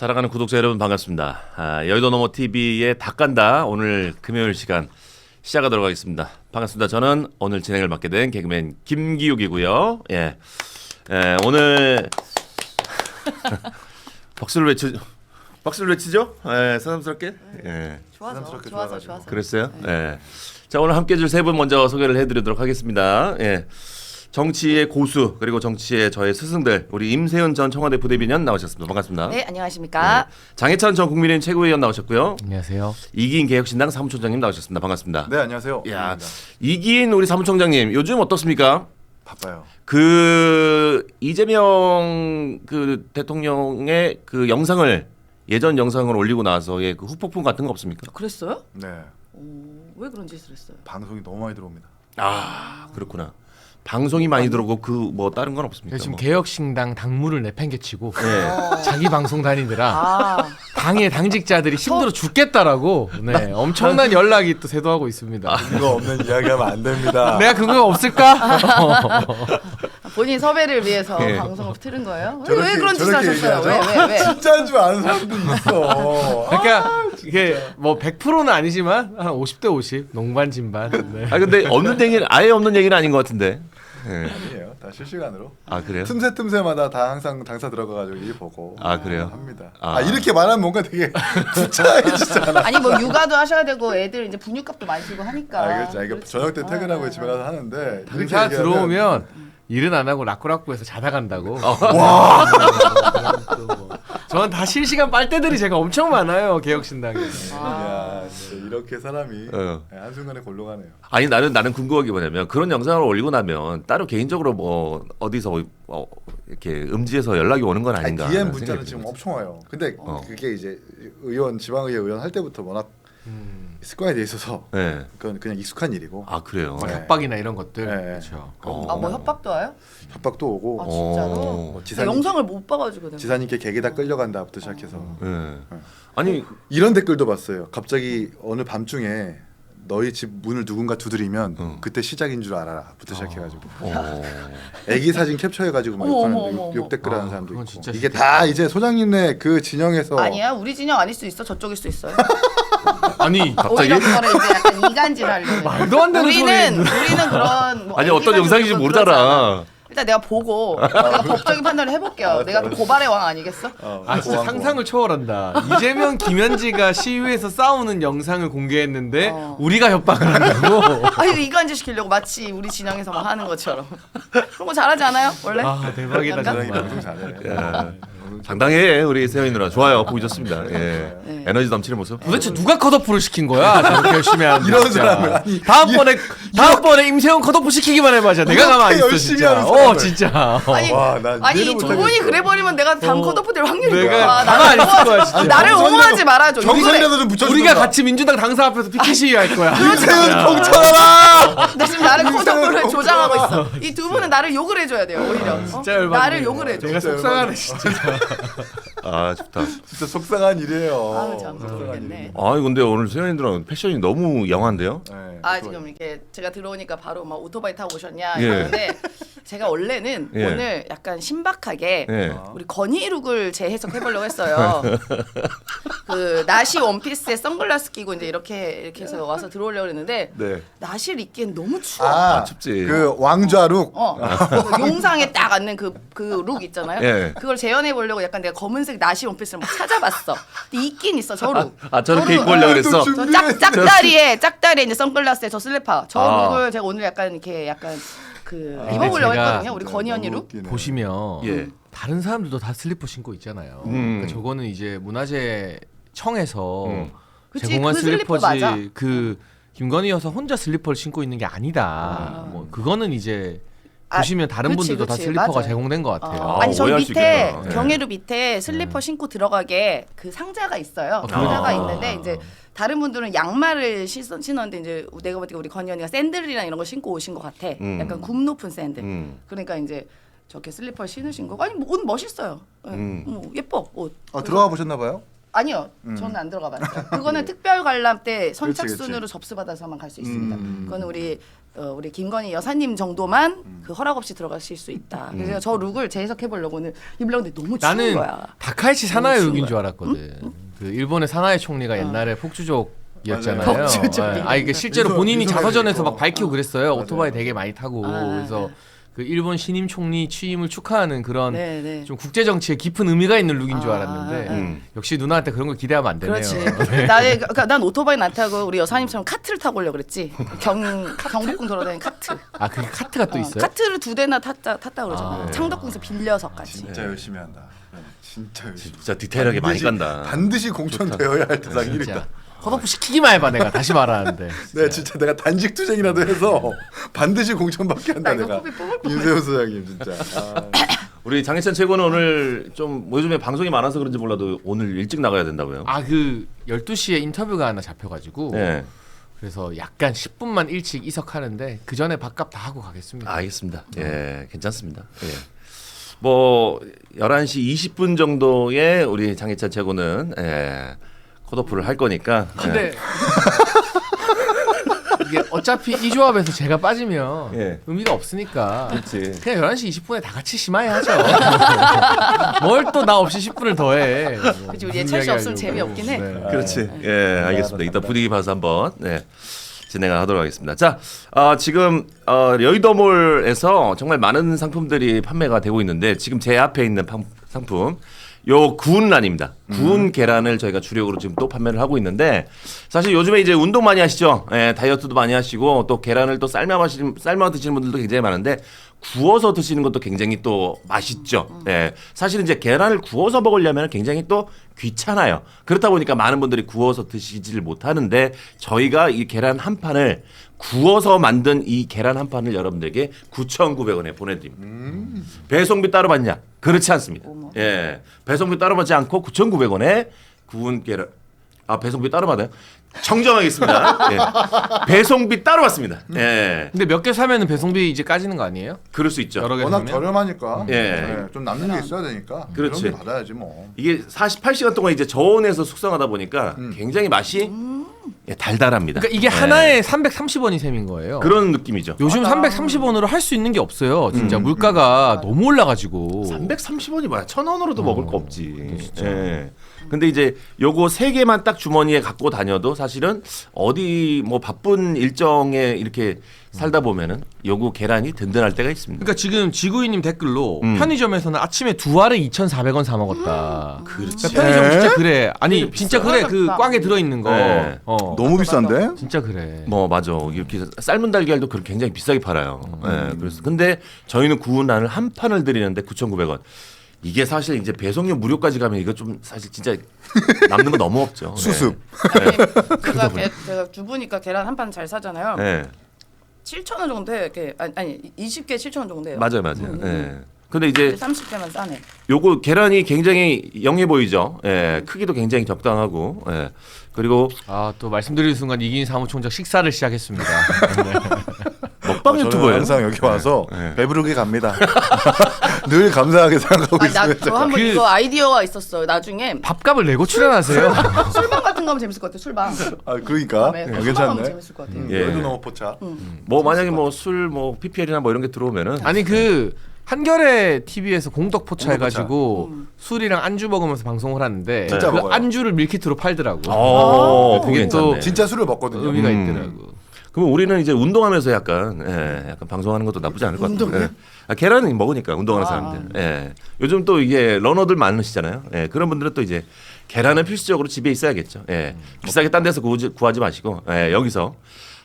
사랑하는 구독자 여러분 반갑습니다. 여의도 넘어 TV의 닭간다 오늘 금요일 시간 시작하도록 하겠습니다. 반갑습니다. 저는 오늘 진행을 맡게 된 개그맨 김기욱이고요. 오늘 박수를 외치죠? 새삼스럽게. 좋아서. 그랬어요? 네. 자, 오늘 함께 해줄 세 분 먼저 소개를 해드리도록 하겠습니다. 정치의 고수 그리고 정치의 저의 스승들 우리 임세훈 전 청와대 부대변인 나오셨습니다. 반갑습니다. 네, 안녕하십니까. 장해찬 전 국민의힘 최고위원 나오셨고요. 안녕하세요. 이기인 개혁신당 사무총장님 나오셨습니다. 반갑습니다. 네, 안녕하세요. 야, 이기인 우리 사무총장님 요즘 어떻습니까? 바빠요. 그 이재명 그 대통령의 그 영상을 예전 영상을 올리고 나서의 그 후폭풍 같은 거 없습니까? 그랬어요? 네, 왜 그런 짓을 했어요? 방송이 너무 많이 들어옵니다. 아, 그렇구나. 방송이 많이 들어오고 그 뭐 다른 건 없습니까? 지금 뭐. 개혁신당 당무를 내팽개치고 네. 자기 방송 다니느라 아, 당의 당직자들이 힘들어 죽겠다라고 엄청난 연락이 또 쇄도하고 있습니다. 이거 없는 이야기하면 안 됩니다. 내가 그거 없을까? 본인 섭외를 위해서 예. 방송을 틀은 거예요? 저렇게- 왜 그런 짓을 저렇게 하셨어요? 얘기하죠? 왜? 진짜인 줄 아는 사람도 있어. 그러니까 이게 뭐 100%는 아니지만 한 50대 50 농반 진반. 네. 아 근데 없는 얘기는 아예 없는 얘기는 아닌 것 같은데. 네. 아니에요. 다 실시간으로. 아 그래요? 틈새마다 다 항상 당사 들어가가지고 일 보고. 아, 그래요? 합니다. 아. 이렇게 말하면 뭔가 되게 구차해지잖아. 아니 뭐 육아도 하셔야 되고 애들 이제 분유값도 많이 주고 하니까. 알겠죠. 이게 저녁 때 퇴근하고 집에 가서 하는데 이렇게 다 얘기하면 들어오면 일은 안 하고 라꾸라꾸해서 자다 간다고. 와. 저는 다 실시간 빨대들이 제가 엄청 많아요 개혁신당에. 야, 진짜 이렇게 사람이 어. 한순간에 골로가네요. 아니 나는 궁금한 게 뭐냐면 그런 영상을 올리고 나면 따로 개인적으로 뭐 어디서 이렇게 음지에서 연락이 오는 건 아닌가? DM 하는 문자는 생각이 지금 들어요. 엄청 와요. 근데 그게 이제 지방의회 의원 할 때부터 워낙 습관이 돼 있어서 네. 그건 그냥 익숙한 일이고 아 그래요. 뭐 네. 협박이나 이런 것들. 네. 그렇죠. 아, 뭐 협박도 와요? 협박도 오고 아, 진짜로? 어. 나 영상을 못 봐가지고 내가. 지사님께 개개다 끌려간다부터 시작해서 네. 아니 이런 댓글도 봤어요. 갑자기 어느 밤중에 너희 집 문을 누군가 두드리면 그때 시작인 줄 알아라부터 시작해가지고 애기 사진 캡처해가지고 막 어머. 욕 댓글하는 아, 사람도 그건 있고 진짜 이게 다 이제 소장님네 그 진영에서 아니야, 우리 진영 아닐 수 있어. 저쪽일 수 있어요. 아니 갑자기? 오히려 그거를 이제 약간 이간질 하려고. 말도 안 되는 우리는 그런 뭐 아니 애기 어떤 가지고 영상인지 그러지 모르잖아. 않아. 일단 내가 보고 내가 법적인 판단을 해볼게요. 내가 그 고발의 왕 아니겠어? 아 진짜 상상을 초월한다. 이재명 김현지가 시위에서 싸우는 영상을 공개했는데 우리가 협박을 한다고. 아 이거 이간질 시키려고 마치 우리 진영에서 막 하는 것처럼. 그런 거 잘하지 않아요? 원래? 아 대박이다 약간? 지사님이 정말. 방송 잘해. 야, 상당해 우리 세영이 누나 좋아요 보기 좋습니다. 예. 네. 에너지 넘치는 모습. 도대체 누가 컷오프를 시킨 거야? 저렇게 열심히 하는 이런 진짜. 사람을 아니, 다음번에 임세훈 컷오프 시키기만 해봐. 진짜 내가 가만 안 있어 열심히 진짜. 하는 사람을. 진짜. 아니, 와, 난 아니 이해를 두 못하겠어. 분이 그래 버리면 내가 다음 컷오프 될 확률이 내가 높아. 가만 안 있을 거야 진짜. 나를 옹호하지 말아줘. 경선이라도 좀 붙여주던가. 우리가 같이 민주당 당사 앞에서 피켓 시위할 거야. 세훈 공천하라. 나 지금 나를 컷오프를 조장하고 있어. 이 두 분은 나를 욕을 해줘야 돼요. 오히려. 진짜 열받네. 나를 욕을 해줘. 내가 속상하네 진짜. 아 좋다. 진짜 속상한 일이에요. 아우 참 속상한 모르겠네. 일이에요. 아 근데 오늘 세영이들은 패션이 너무 영한데요? 네, 아 좋아요. 지금 이렇게 제가 들어오니까 바로 막 오토바이 타고 오셨냐 예. 이러는데 제가 원래는 예. 오늘 약간 신박하게 네. 우리 건희룩을 재해석해 보려고 했어요. 그 나시 원피스에 선글라스 끼고 이제 이렇게 해서 와서 들어오려고 했는데 네. 나시를 입기엔 너무 추워. 아, 춥지. 그 왕좌룩. 그 용상에 딱 앉는 그 룩 있잖아요. 예. 그걸 재현해 보려고 약간 내가 검은색 나시 원피스를 막 찾아봤어. 근데 있긴 있어 저 룩. 아 저렇게 저 입고 오려고 그랬어? 또 좀- 저 짝다리에 이제 선글라스에 저 슬리퍼 저 룩을 제가 오늘 약간 이렇게 약간 그 입어보려고 제가 했거든요. 우리 건희 언니 룩. 보시면 예. 다른 사람들도 다 슬리퍼 신고 있잖아요. 그러니까 저거는 이제 문화재 청에서 그치, 제공한 그 슬리퍼 맞아. 슬리퍼지 그 김건희 여사 혼자 슬리퍼를 신고 있는 게 아니다. 뭐 그거는 이제 보시면 다른 그치, 분들도 다 그치, 슬리퍼가 맞아요. 제공된 것 같아요. 아, 아니 저 오해할 수 밑에 있겠다. 네. 경혜루 밑에 슬리퍼 신고 들어가게 그 상자가 있어요. 그래요? 상자가 있는데 이제 다른 분들은 양말을 신었는데 이제 내가 볼 때 우리 건희 언니가 샌들이랑 이런 거 신고 오신 것 같아. 약간 굽 높은 샌들. 그러니까 이제 저렇게 슬리퍼를 신으신 거. 아니 뭐 옷 멋있어요. 예. 예뻐 옷. 들어가 보셨나 봐요? 아니요, 저는 안 들어가봤어요. 그거는 특별 관람 때 선착순으로 그렇지. 접수받아서만 갈 수 있습니다. 그거는 우리 김건희 여사님 정도만 그 허락 없이 들어가실 수 있다. 그래서 저 룩을 재해석해 보려고 오늘 입으려고 했는데 너무 추운 나는 거야. 다카이치 사나이 너무 룩인 추운 줄 알았거든. 그 일본의 사나이 총리가 옛날에 폭주족이었잖아요. 맞아요. 폭주족이. 이게 실제로 민소- 본인이 민소매도 자서전에서 있고. 막 밝히고 그랬어요. 맞아요. 오토바이 되게 많이 타고. 그래서 그 일본 신임 총리 취임을 축하하는 그런 네. 좀 국제 정치에 깊은 의미가 있는 룩인 줄 아, 알았는데 역시 누나한테 그런 걸 기대하면 안 되네요. 그렇지. 그러니까 난 오토바이는 안 타고 우리 여사님처럼 카트를 타고 오려고 그랬지. 경복궁 돌아다니는 카트. 아 그게 카트가 또 있어요? 카트를 2대나 탔다 그러잖아. 창덕궁에서 빌려서까지. 진짜 열심히 한다. 진짜 열심히. 진짜 디테일하게 많이 간다. 반드시 공천되어야 할 대상이 진짜 있다. 컷오프 시키기만 해봐 내가 다시 말하는데. 네, 진짜 내가 단식 투쟁이라도 해서 반드시 공천받게 한다 나 이거 내가. 코피 뽑을 뻔 임세훈 소장님 진짜. 아, 우리 장혜찬 최고는 오늘 좀 요즘에 방송이 많아서 그런지 몰라도 오늘 일찍 나가야 된다고요. 아 그 12시에 인터뷰가 하나 잡혀가지고 네. 그래서 약간 10분만 일찍 이석하는데 그 전에 밥값 다 하고 가겠습니다. 알겠습니다. 예, 괜찮습니다. 예. 뭐 11시 20분 정도에 우리 장혜찬 최고는 컷오프를 할 거니까. 근데 이게 어차피 이 조합에서 제가 빠지면 예. 의미가 없으니까 그렇지. 그냥 11시 20분에 다 같이 심하게 하죠. 뭘 또 나 없이 10분을 더해. 그치, 우리 예찬 씨 없으면 재미없긴 해. 그렇지. 예, 알겠습니다. 이따 분위기 봐서 한번 진행을 하도록 하겠습니다. 자, 지금 여의도몰에서 정말 많은 상품들이 판매가 되고 있는데 지금 제 앞에 있는 상품 요 구운란입니다. 구운 계란을 저희가 주력으로 지금 또 판매를 하고 있는데 사실 요즘에 이제 운동 많이 하시죠. 다이어트도 많이 하시고 또 계란을 또 삶아 드시는 분들도 굉장히 많은데 구워서 드시는 것도 굉장히 또 맛있죠. 사실은 이제 계란을 구워서 먹으려면 굉장히 또 귀찮아요. 그렇다 보니까 많은 분들이 구워서 드시지를 못하는데 저희가 이 계란 한 판을 구워서 만든 이 계란 한 판을 여러분들에게 9,900원에 보내드립니다. 배송비 따로 받냐? 그렇지 않습니다. 예, 배송비 따로 받지 않고 9,900원에 구운 계란. 배송비 따로 받아요? 정정하겠습니다. 예. 배송비 따로 받습니다. 예, 근데 몇 개 사면은 배송비 이제 까지는 거 아니에요? 그럴 수 있죠. 여러 개 워낙 사면? 저렴하니까. 예. 네, 좀 남는 게 있어야 되니까. 그렇지. 그런 게 받아야지 뭐. 이게 48시간 동안 이제 저온에서 숙성하다 보니까 굉장히 맛이 달달합니다. 그러니까 이게 하나에 330원이 셈인 거예요. 그런 느낌이죠. 요즘 330원으로 할 수 있는 게 없어요. 진짜 물가가 너무 올라가지고. 330원이 뭐야? 1,000원으로도 먹을 거 없지. 예. 근데 이제 요거 3개만 딱 주머니에 갖고 다녀도 사실은 어디 뭐 바쁜 일정에 이렇게 살다 보면은 요거 계란이 든든할 때가 있습니다. 그러니까 지금 지구인님 댓글로 편의점에서는 아침에 두 알에 2,400원 사 먹었다. 그렇지. 그러니까 편의점 진짜 그래. 아니 되게 진짜 비싸. 그래. 그 비싸. 꽝에 들어 있는 거. 네. 너무 비싼데? 진짜 그래. 뭐 맞아. 이렇게 삶은 달걀도 그렇게 굉장히 비싸게 팔아요. 예. 그래서 근데 저희는 구운 난을 한 판을 드리는데 9,900원. 이게 사실 이제 배송료 무료까지 가면 이거 좀 사실 진짜 남는 거 너무 없죠. 수습. 제가 주부니까 계란 한 판 잘 사잖아요. 예. 7,000원 정도 해요. 이렇게 아니 20개 7,000원 정도 해요. 맞아요. 예. 근데 이제 30개만 싸네. 요거 계란이 굉장히 영해 보이죠. 예. 크기도 굉장히 적당하고. 예. 그리고 또 말씀드리는 순간 이긴 사무총장 식사를 시작했습니다. 먹방 저는 유튜버예요. 항상 여기 와서 네. 배부르게 갑니다. 늘 감사하게 생각하고 나 있습니다. 저 한번 이거 아이디어가 있었어요. 나중에 밥값을 내고 출연하세요. 술방 같은 거 하면 재밌을 것 같아. 술방. 그러니까 다음에 어, 술방 하면 괜찮네. 재밌을 것 같아. 예. 여의도 너무 포차. 뭐 만약에 뭐 술 뭐 PPL이나 뭐 이런 게 들어오면은 아니 그 한겨레 TV에서 공덕 포차 공덕 해가지고 술이랑 안주 먹으면서 방송을 하는데 진짜 그 먹어요. 안주를 밀키트로 팔더라고. 그게 그게 또 괜찮네. 진짜 술을 먹거든요. 의미가 있더라고. 그럼 우리는 이제 운동하면서 약간 방송하는 것도 나쁘지 않을 것 같아요. 예. 계란은 먹으니까 운동하는 사람들. 예. 요즘 또 이게 러너들 많으시잖아요. 예. 그런 분들은 또 이제 계란은 필수적으로 집에 있어야겠죠. 예. 비싸게 딴 데서 구하지 마시고 여기서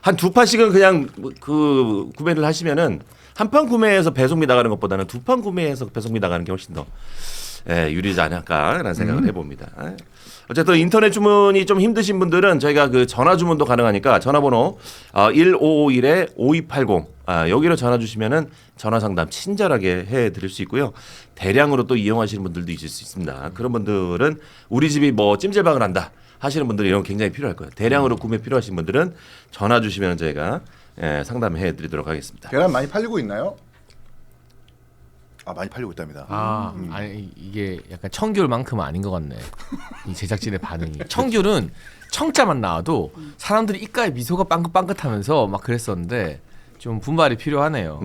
한 2판씩은 그냥 그 구매를 하시면은 한 판 구매해서 배송비 나가는 것보다는 2판 구매해서 배송비 나가는 게 훨씬 더 유리하지 않을까라는 생각을 해봅니다. 어쨌든 인터넷 주문이 좀 힘드신 분들은 저희가 그 전화 주문도 가능하니까 전화번호 1551-5280 여기로 전화 주시면은 전화 상담 친절하게 해드릴 수 있고요. 대량으로 또 이용하시는 분들도 있을 수 있습니다. 그런 분들은 우리 집이 뭐 찜질방을 한다 하시는 분들은 이런 거 굉장히 필요할 거예요. 대량으로 구매 필요하신 분들은 전화 주시면 저희가 상담해 드리도록 하겠습니다. 계란 많이 팔리고 있나요? 많이 팔리고 있답니다. 아니 이게 약간 청귤만큼은 아닌 것 같네. 이 제작진의 반응이. 청귤은 청자만 나와도 사람들이 입가에 미소가 빵긋빵긋하면서 막 그랬었는데 좀 분발이 필요하네요.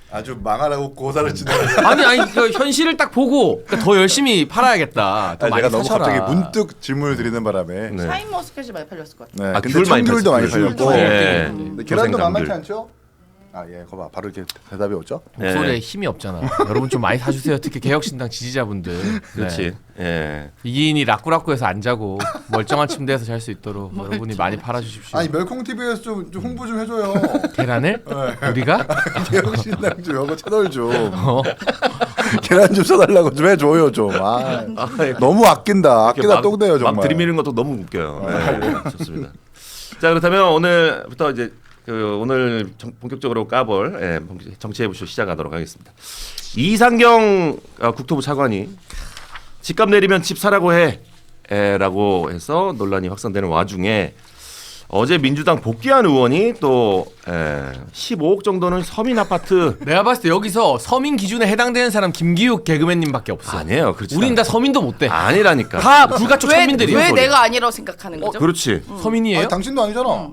아주 망하라고 고사를 치는. 아니 그 현실을 딱 보고 그러니까 더 열심히 팔아야겠다. 더 많이 제가 너무 사셔라. 갑자기 문득 질문을 드리는 바람에. 네. 샤인머스켓이 많이 팔렸을 것 같아. 네. 아, 근데 귤 많이 청귤도 많이 팔렸어요. 팔렸고. 네. 근데 계란도 조생감귤. 만만치 않죠? 거봐 바로 이렇게 대답이 오죠. 목소리에 네. 힘이 없잖아. 여러분 좀 많이 사주세요. 특히 개혁신당 지지자분들. 그렇지. 네. 예. 이기인이 라꾸라꾸에서 안 자고 멀쩡한 침대에서 잘 수 있도록 여러분이 많이 팔아주십시오. 아니 멸콩 TV에서 좀 홍보 좀 해줘요. 계란을 우리가 개혁신당 좀 여거 채널 좀 어? 계란 좀 써달라고 좀 해줘요 좀. 너무 아낀다. 이렇게 아끼다 똥대요 정말. 막 들이미는 것도 너무 웃겨요. 네, 좋습니다. 자 그렇다면 오늘부터 이제 오늘 본격적으로 까볼 정치해부쇼 시작하도록 하겠습니다. 이상경 국토부 차관이 집값 내리면 집 사라고 해라고 해서 논란이 확산되는 와중에 어제 민주당 복귀한 의원이 또 15억 정도는 서민 아파트 내가 봤을 때 여기서 서민 기준에 해당되는 사람 김기욱 개그맨님밖에 없어. 아니에요. 그렇지. 우린 다 서민도 못 돼. 아니라니까. 다 불가촉 천민들이야. 왜 내가 아니라고 생각하는 거죠? 그렇지. 서민이에요? 아니, 당신도 아니잖아.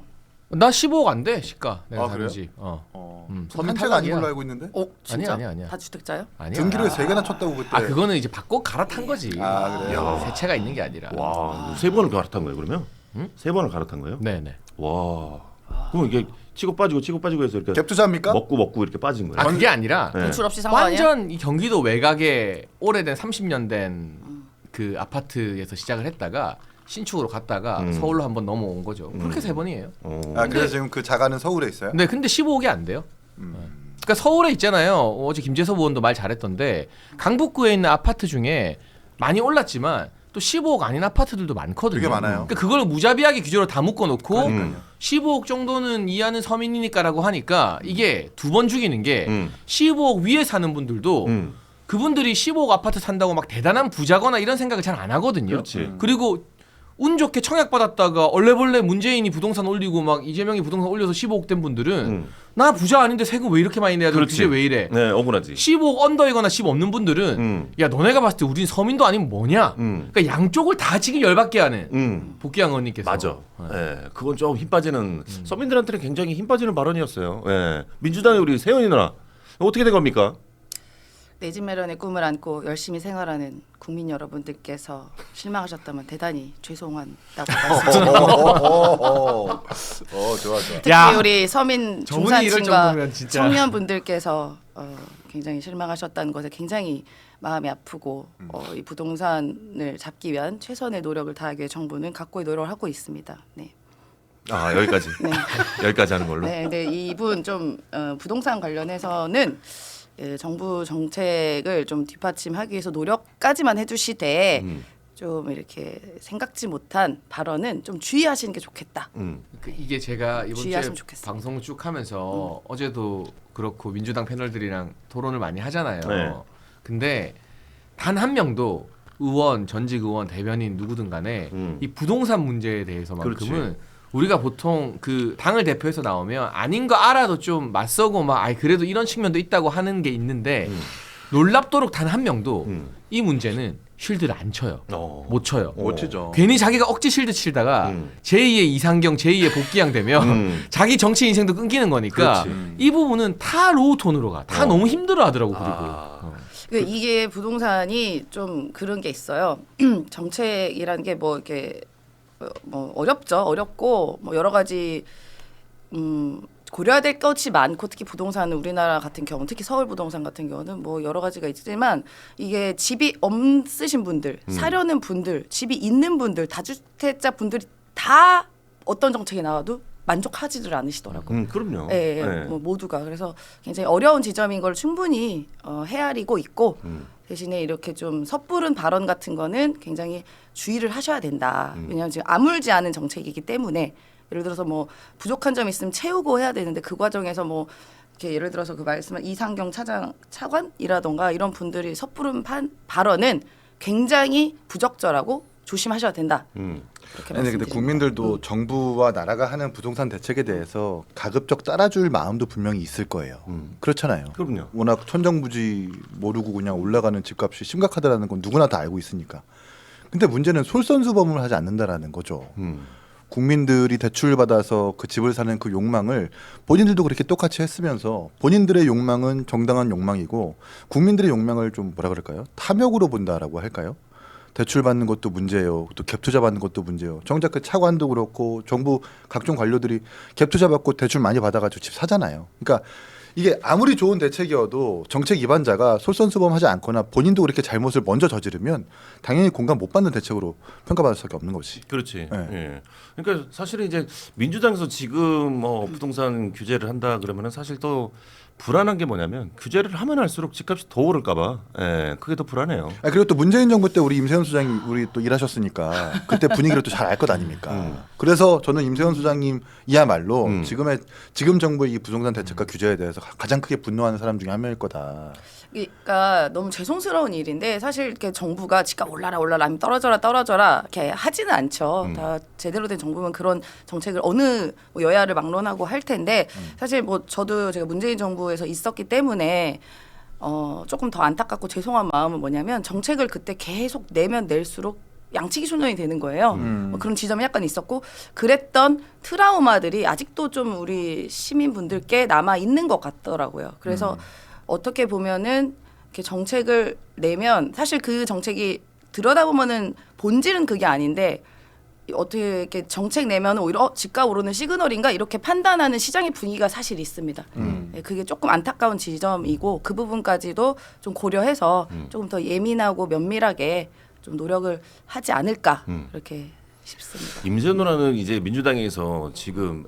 나 15억 안 돼. 시가. 내가 그래요? 사는 집. 한 서민 채가 아닌 탈락이야. 걸로 알고 있는데. 진짜? 아니야. 다 주택자요? 아니야. 등기를 3개나 쳤다고 그때. 아 그거는 이제 바꿔 갈아탄 거지. 그래요? 세 채가 있는 게 아니라. 와, 3번을 갈아탄 거예요, 그러면? 응? 3번을 갈아탄 거예요? 네네. 와. 그럼 이게 치고 빠지고 해서 이렇게 갭 투자입니까? 먹고 이렇게 빠진 거예요. 아 그게 아니라 네. 대출 없이 산 거 아니야? 완전 이 경기도 외곽에 오래된 30년 된 그 아파트에서 시작을 했다가 신축으로 갔다가 서울로 한번 넘어온 거죠. 그렇게 3번이에요. 그래서 지금 그 자가는 서울에 있어요? 네, 근데 15억이 안 돼요. 그러니까 서울에 있잖아요. 어제 김재섭 의원도 말 잘했던데 강북구에 있는 아파트 중에 많이 올랐지만 또 15억 아닌 아파트들도 많거든요. 되게 많아요. 그러니까 그걸 무자비하게 규제로 다 묶어놓고 15억 정도는 이하는 서민이니까라고 하니까 이게 2번 죽이는 게 15억 위에 사는 분들도 그분들이 15억 아파트 산다고 막 대단한 부자거나 이런 생각을 잘 안 하거든요. 그렇지. 그리고 운 좋게 청약 받았다가 얼레벌레 문재인이 부동산 올리고 막 이재명이 부동산 올려서 15억 된 분들은 나 부자 아닌데 세금 왜 이렇게 많이 내야 되고 그렇지. 규제 왜 이래? 네, 억울하지. 15억 언더이거나 10 없는 분들은 야 너네가 봤을 때 우린 서민도 아니면 뭐냐? 그러니까 양쪽을 다 지금 열받게 하는 복귀한 의원님께서 맞아. 예, 그건 좀 힘 빠지는 서민들한테는 굉장히 힘 빠지는 발언이었어요. 예. 민주당의 우리 세연이 누나 어떻게 된 겁니까? 내 집 마련의 꿈을 안고 열심히 생활하는 국민 여러분들께서 실망하셨다면 대단히 죄송하다고 말씀드립니다. 좋아. 특히 야, 우리 서민 저분이 이럴 중산층과 정도면 진짜. 청년분들께서 굉장히 실망하셨다는 것에 굉장히 마음이 아프고 이 부동산을 잡기 위한 최선의 노력을 다하기 위해 정부는 각고의 노력을 하고 있습니다. 네. 아 여기까지. 네. 여기까지 하는 걸로. 네, 근데 이분 좀 부동산 관련해서는 정부 정책을 좀 뒷받침하기 위해서 노력까지만 해주시되 좀 이렇게 생각지 못한 발언은 좀 주의하시는 게 좋겠다. 이게 제가 이번 주에 주의하시면 좋겠습니다. 방송 쭉 하면서 어제도 그렇고 민주당 패널들이랑 토론을 많이 하잖아요. 네. 근데 단 한 명도 의원, 전직 의원, 대변인 누구든 간에 이 부동산 문제에 대해서만큼은 그렇지. 우리가 보통 그 당을 대표해서 나오면 아닌 거 알아도 좀 맞서고 막 아이 그래도 이런 측면도 있다고 하는 게 있는데 놀랍도록 단 한 명도 이 문제는 쉴드를 안 쳐요. 못 쳐요. 못 치죠. 괜히 자기가 억지 쉴드 치다가 제2의 이상경, 제2의 복귀양 되면 자기 정치 인생도 끊기는 거니까 그렇지. 이 부분은 다 로우 톤으로 가. 다 너무 힘들어하더라고 그리고. 이게 부동산이 좀 그런 게 있어요. 정책이라는 게 뭐 이렇게 뭐 어렵고 뭐 여러 가지 고려해야 될 것이 많고 특히 부동산은 우리나라 같은 경우 특히 서울 부동산 같은 경우는 뭐 여러 가지가 있지만 이게 집이 없으신 분들 사려는 분들 집이 있는 분들 다주택자 분들이 다 어떤 정책이 나와도 만족하지를 않으시더라고요. 그럼요. 예, 네. 뭐 모두가 그래서 굉장히 어려운 지점인 걸 충분히 헤아리고 있고 대신에 이렇게 좀 섣부른 발언 같은 거는 굉장히 주의를 하셔야 된다. 왜냐하면 지금 아물지 않은 정책이기 때문에 예를 들어서 뭐 부족한 점 있으면 채우고 해야 되는데 그 과정에서 뭐 이렇게 예를 들어서 그 말씀한 이상경 차관이라던가 이런 분들이 섣부른 발언은 굉장히 부적절하고 조심하셔야 된다. 이렇게 아니 근데 말씀드립니다. 국민들도 정부와 나라가 하는 부동산 대책에 대해서 가급적 따라줄 마음도 분명히 있을 거예요. 그렇잖아요. 그럼요. 워낙 천정부지 모르고 그냥 올라가는 집값이 심각하다라는 건 누구나 다 알고 있으니까. 근데 문제는 솔선수범을 하지 않는다라는 거죠. 국민들이 대출 받아서 그 집을 사는 그 욕망을 본인들도 그렇게 똑같이 했으면서 본인들의 욕망은 정당한 욕망이고 국민들의 욕망을 좀 뭐라 그럴까요? 탐욕으로 본다라고 할까요? 대출 받는 것도 문제예요. 또 갭 투자 받는 것도 문제예요. 정작 그 차관도 그렇고 정부 각종 관료들이 갭 투자 받고 대출 많이 받아가지고 집 사잖아요. 그러니까 이게 아무리 좋은 대책이어도 정책 위반자가 솔선수범하지 않거나 본인도 그렇게 잘못을 먼저 저지르면 당연히 공감 못 받는 대책으로 평가받을 수밖에 없는 거지. 그렇지. 네. 예. 그러니까 사실은 이제 민주당에서 지금 뭐 부동산 규제를 한다 그러면은 사실 또 불안한 게 뭐냐면 규제를 하면 할수록 집값이 더 오를까봐. 예, 그게 더 불안해요. 그리고 또 문재인 정부 때 우리 임세현 수장이 우리 또 일하셨으니까 그때 분위기를 또 잘 알 것 아닙니까. 그래서 저는 임세현 수장님이야말로 지금 정부의 이 부동산 대책과 규제에 대해서 가장 크게 분노하는 사람 중에 한 명일 거다. 그러니까 너무 죄송스러운 일인데 사실 이렇게 정부가 집값 올라라 아니면 떨어져라 이렇게 하지는 않죠. 다 제대로 된 정부면 그런 정책을 어느 뭐 여야를 막론하고 할 텐데 사실 뭐 저도 제가 문재인 정부에서 있었기 때문에 조금 더 안타깝고 죄송한 마음은 뭐냐면 정책을 그때 계속 내면 낼수록 양치기 소년이 되는 거예요. 뭐 그런 지점이 약간 있었고 그랬던 트라우마들이 아직도 좀 우리 시민분들께 남아 있는 것 같더라고요. 그래서 어떻게 보면은 이렇게 정책을 내면 사실 그 정책이 들여다보면은 본질은 그게 아닌데 어떻게 이렇게 정책 내면 오히려 집값 오르는 시그널인가 이렇게 판단하는 시장의 분위기가 사실 있습니다. 네, 그게 조금 안타까운 지점이고 그 부분까지도 좀 고려해서 조금 더 예민하고 면밀하게 좀 노력을 하지 않을까 그렇게 싶습니다. 임세현 누나는 이제 민주당에서 지금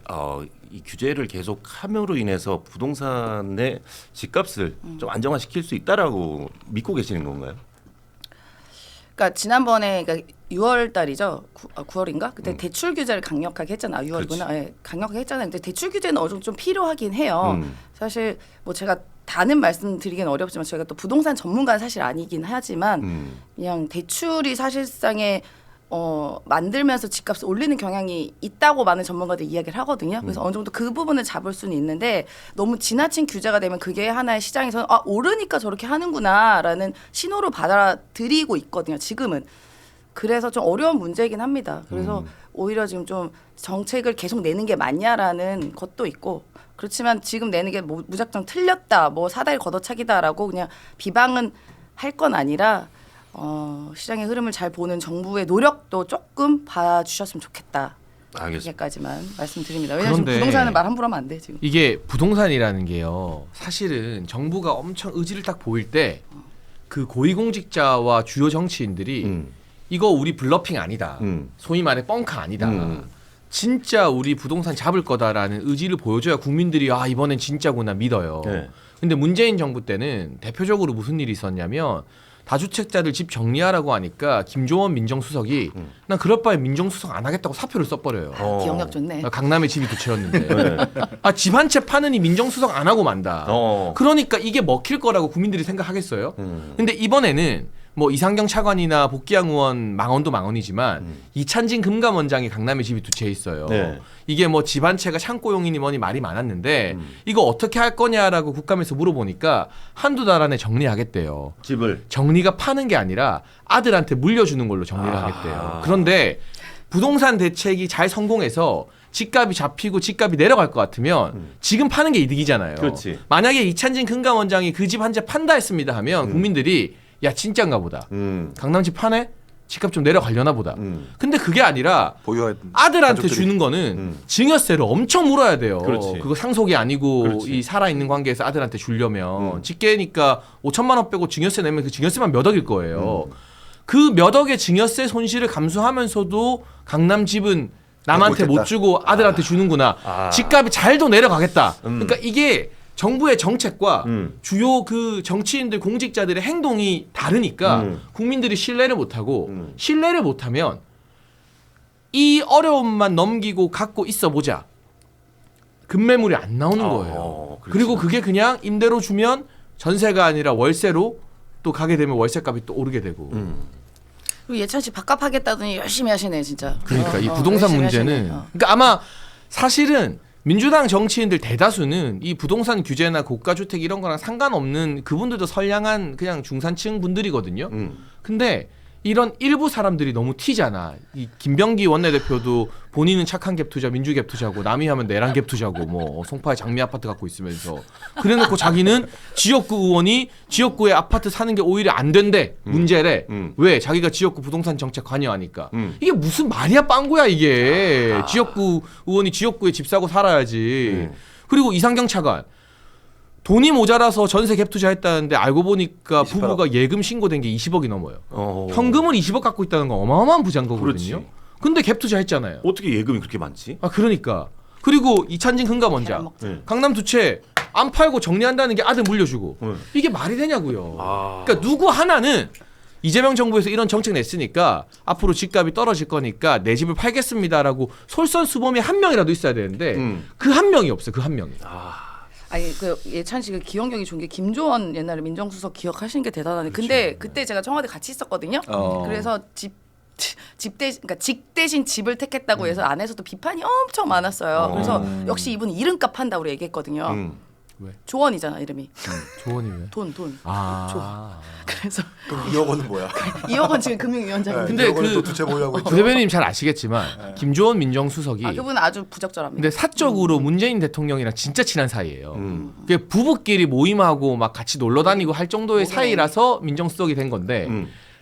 이 규제를 계속 함으로 인해서 부동산의 집값을 좀 안정화시킬 수 있다라고 믿고 계시는 건가요? 그러니까 지난번에 그러니까 6월 달이죠. 9월인가? 그때 대출 규제를 강력하게 했잖아. 6월이구나. 네, 강력하게 했잖아요. 근데 대출 규제는 어느 정도 좀 필요하긴 해요. 사실 뭐 제가 다는 말씀드리긴 어렵지만 저희가 또 부동산 전문가는 사실 아니긴 하지만 그냥 대출이 사실상의 만들면서 집값을 올리는 경향이 있다고 많은 전문가들이 이야기를 하거든요. 그래서 어느 정도 그 부분을 잡을 수는 있는데 너무 지나친 규제가 되면 그게 하나의 시장에서는 오르니까 저렇게 하는구나라는 신호로 받아들이고 있거든요. 지금은. 그래서 좀 어려운 문제이긴 합니다. 그래서 오히려 지금 좀 정책을 계속 내는 게 맞냐라는 것도 있고 그렇지만 지금 내는 게 뭐 무작정 틀렸다, 뭐 사다리 걷어차기다라고 그냥 비방은 할 건 아니라 시장의 흐름을 잘 보는 정부의 노력도 조금 봐주셨으면 좋겠다. 알겠습니다. 여기까지만 말씀드립니다. 왜냐하면 지금 그런데 부동산은 말 함부로 하면 안 돼 지금. 이게 부동산이라는 게요. 사실은 정부가 엄청 의지를 딱 보일 때 그 고위공직자와 주요 정치인들이 이거 우리 블러핑 아니다. 소위 말해 뻥카 아니다. 진짜 우리 부동산 잡을 거다라는 의지를 보여줘야 국민들이 이번엔 진짜구나 믿어요. 네. 근데 문재인 정부 때는 대표적으로 무슨 일이 있었냐면 다주택자들 집 정리하라고 하니까 김조원 민정수석이 난 그럴 바에 민정수석 안 하겠다고 사표를 써버려요. 기억력 좋네. 강남에 집이 두 채였는데 집 한 채 파느니 민정수석 안 하고 만다. 그러니까 이게 먹힐 거라고 국민들이 생각하겠어요? 근데 이번에는 뭐 이상경 차관이나 복귀양 의원 망언도 망언이지만 이찬진 금감원장이 강남에 집이 두 채 있어요. 네. 이게 뭐 집 한 채가 창고용이니 뭐니 말이 많았는데 이거 어떻게 할 거냐라고 국감에서 물어보니까 한두 달 안에 정리하겠대요. 집을 정리가 파는 게 아니라 아들한테 물려주는 걸로 정리를 하겠대요. 그런데 부동산 대책이 잘 성공해서 집값이 잡히고 집값이 내려갈 것 같으면 지금 파는 게 이득이잖아요. 그렇지. 만약에 이찬진 금감원장이 그 집 한 채 판다 했습니다 하면 국민들이 야 진짠가 보다. 강남 집 파네? 집값 좀 내려가려나 보다. 근데 그게 아니라 아들한테 가족들이. 주는 거는 증여세를 엄청 물어야 돼요. 그렇지. 그거 상속이 아니고 그렇지. 이 살아있는 관계에서 아들한테 주려면 직계니까 5천만 원 빼고 증여세 내면 그 증여세만 몇 억일 거예요. 그 몇 억의 증여세 손실을 감수하면서도 강남 집은 남한테 있겠다. 못 주고 아들한테 주는구나. 집값이 잘도 내려가겠다. 그러니까 이게 정부의 정책과 주요 그 정치인들 공직자들의 행동이 다르니까 국민들이 신뢰를 못하고 신뢰를 못하면 이 어려움만 넘기고 갖고 있어 보자. 급매물이 안 나오는 거예요. 그렇지. 그리고 그게 그냥 임대로 주면 전세가 아니라 월세로 또 가게 되면 월세값이 또 오르게 되고. 그리고 예찬 씨 밥값 하겠다더니 열심히 하시네 진짜. 그러니까 이 부동산 열심히 문제는 하시네. 그러니까 아마 사실은 민주당 정치인들 대다수는 이 부동산 규제나 고가주택 이런 거랑 상관없는 그분들도 선량한 그냥 중산층 분들이거든요. 근데 이런 일부 사람들이 너무 튀잖아. 이 김병기 원내대표도 본인은 착한 갭 투자, 민주 갭 투자고 남이 하면 내란 갭 투자고 뭐 송파에 장미 아파트 갖고 있으면서 그래놓고 자기는 지역구 의원이 지역구에 아파트 사는 게 오히려 안 된대 문제래. 왜? 자기가 지역구 부동산 정책 관여하니까. 이게 무슨 말이야 빵구야 이게. 지역구 의원이 지역구에 집 사고 살아야지. 그리고 이상경 차관. 돈이 모자라서 전세 갭 투자했다는데 알고 보니까 28억. 부부가 예금 신고된 게 20억이 넘어요. 현금을 20억 갖고 있다는 건 어마어마한 부장거거든요. 그렇지. 근데 갭 투자했잖아요. 어떻게 예금이 그렇게 많지? 아 그러니까. 그리고 이찬진 흥가원자 계란 먹자. 네. 강남 두 채 안 팔고 정리한다는 게 아들 물려주고 네. 이게 말이 되냐고요. 아. 그러니까 누구 하나는 이재명 정부에서 이런 정책 냈으니까 앞으로 집값이 떨어질 거니까 내 집을 팔겠습니다라고 솔선수범이 한 명이라도 있어야 되는데 그 한 명이 없어요. 그 한 명이. 아니 그 예찬 씨가 기억력이 좋은 게 김조원 옛날에 민정수석 기억하시는 게 대단하네. 근데 그때 제가 청와대 같이 있었거든요. 그래서 집 대신 그러니까 직 대신 집을 택했다고 해서 안에서도 비판이 엄청 많았어요. 그래서 역시 이분 이름값 한다고 얘기했거든요. 왜? 조원이잖아 이름이. 조원이 왜? 돈. 아. 그래서 그럼 2억 원은 뭐야? 2억 원 지금 금융위원장인데. 근데 2억 원을 그- 또 두채 보유하고 있죠. 부 대변인 잘 아시겠지만 김조원 민정수석이 아 그분은 아주 부적절합니다. 근데 사적으로 문재인 대통령이랑 진짜 친한 사이예요. 그게 부부끼리 모임하고 막 같이 놀러 다니고 할 정도의 사이라서 민정수석이 된 건데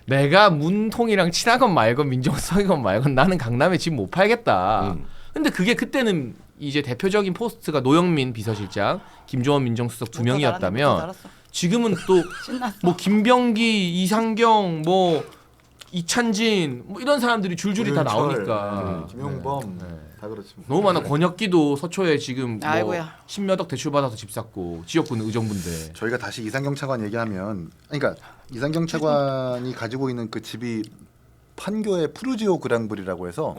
내가 문통이랑 친하건 말건 민정수석이건 말건 나는 강남에 집 못 팔겠다. 근데 그게 그때는 이제 대표적인 포스트가 노영민 비서실장, 김조원 민정수석 두 명이었다면 지금은 또 신났어. 뭐 김병기, 이상경, 뭐 이찬진 뭐 이런 사람들이 줄줄이 다 나오니까 김용범 다 그렇지. 뭐. 너무 많아. 권혁기도 서초에 지금 뭐 아이고야. 10몇억 대출 받아서 집 샀고 지역구는 의정부인데. 저희가 다시 이상경 차관 얘기하면, 그러니까 이상경 차관이 가지고 있는 그 집이 판교의 푸르지오 그랑블이라고 해서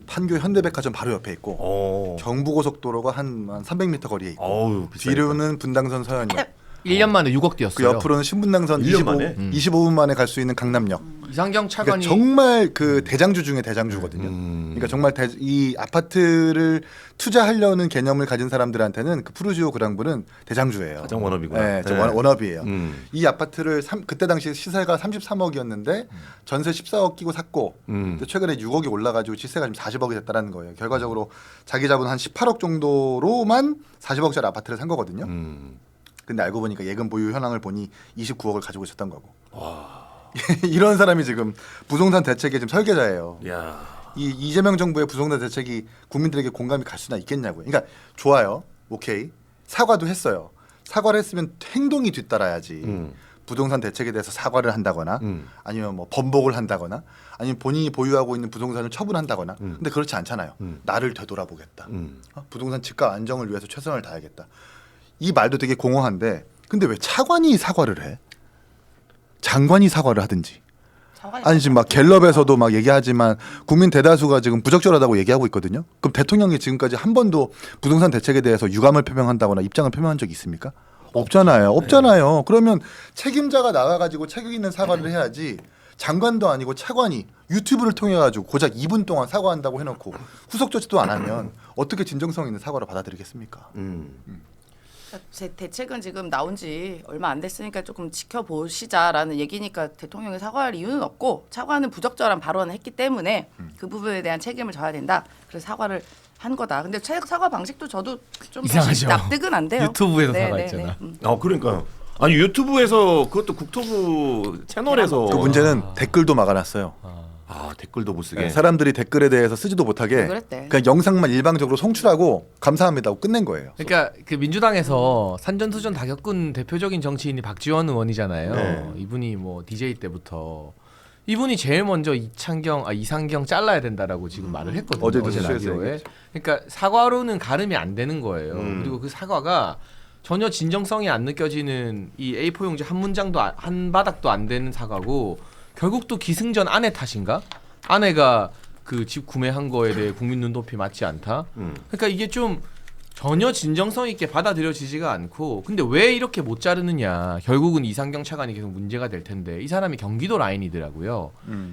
판교 현대백화점 바로 옆에 있고 경부고속도로가 한 300m 거리에 있고 어우, 비싸겠다. 뒤로는 분당선 서현역 1년 만에 6억 그 뛰었어요. 옆으로는 신분당선 1년 만에? 25분 만에 갈 수 있는 강남역. 이상경 그러니까 차관이 정말 그 대장주 중에 대장주거든요. 그러니까 정말 이 아파트를 투자하려는 개념을 가진 사람들한테는 그 푸르지오 그랑블은 대장주예요. 가장 원업이구나. 네, 네. 원업이에요. 음. 이 아파트를 그때 당시 시세가 33억이었는데 전세 14억 끼고 샀고 근데 최근에 6억이 올라가지고 시세가 지금 40억이 됐다라는 거예요. 결과적으로 자기 자본 한 18억 정도로만 40억짜리 아파트를 산 거거든요. 근데 알고 보니까 예금 보유 현황을 보니 29억을 가지고 있었던 거고. 이런 사람이 지금 부동산 대책의 지금 설계자예요. 야. 이 이재명 정부의 부동산 대책이 국민들에게 공감이 갈 수나 있겠냐고요. 그러니까 좋아요. 오케이. 사과도 했어요. 사과를 했으면 행동이 뒤따라야지. 부동산 대책에 대해서 사과를 한다거나 아니면 뭐 번복을 한다거나 아니면 본인이 보유하고 있는 부동산을 처분한다거나 근데 그렇지 않잖아요. 나를 되돌아보겠다. 부동산 집값 안정을 위해서 최선을 다하겠다. 이 말도 되게 공허한데 근데 왜 차관이 사과를 해? 장관이 사과를 하든지. 아니 지금 막 갤럽에서도 막 얘기하지만 국민 대다수가 지금 부적절하다고 얘기하고 있거든요. 그럼 대통령이 지금까지 한 번도 부동산 대책에 대해서 유감을 표명한다거나 입장을 표명한 적이 있습니까? 없잖아요. 없잖아요. 그러면 책임자가 나와가지고 책임 있는 사과를 해야지. 장관도 아니고 차관이 유튜브를 통해 가지고 고작 2분 동안 사과한다고 해놓고 후속 조치도 안 하면 어떻게 진정성 있는 사과로 받아들이겠습니까? 제 대책은 지금 나온 지 얼마 안 됐으니까 조금 지켜보시자라는 얘기니까 대통령이 사과할 이유는 없고 차관은 부적절한 발언을 했기 때문에 그 부분에 대한 책임을 져야 된다. 그래서 사과를 한 거다. 근데 사과 방식도 저도 좀 이상하죠. 납득은 안 돼요. 유튜브에서 네, 사과했잖아. 그러니까요. 아니 유튜브에서 그것도 국토부 채널에서 그 문제는 댓글도 막아놨어요. 댓글도 못 쓰게. 네, 사람들이 댓글에 대해서 쓰지도 못하게 왜 그랬대? 그냥 영상만 일방적으로 송출하고 감사합니다 하고 끝낸 거예요. 그러니까 그 민주당에서 산전수전 다 겪은 대표적인 정치인이 박지원 의원이잖아요. 네. 이분이 뭐 DJ 때부터 이분이 제일 먼저 이상경 잘라야 된다라고 지금 말을 했거든요. 어제도 어제 실수해서 라디오에. 얘기했죠. 그러니까 사과로는 가름이 안 되는 거예요. 그리고 그 사과가 전혀 진정성이 안 느껴지는 이 A4 용지 한 문장도 한 바닥도 안 되는 사과고 결국 또 기승전 아내 탓인가? 아내가 그 집 구매한 거에 대해 국민 눈높이 맞지 않다. 그러니까 이게 좀 전혀 진정성 있게 받아들여지지가 않고 근데 왜 이렇게 못 자르느냐 결국은 이상경 차관이 계속 문제가 될 텐데 이 사람이 경기도 라인이더라고요.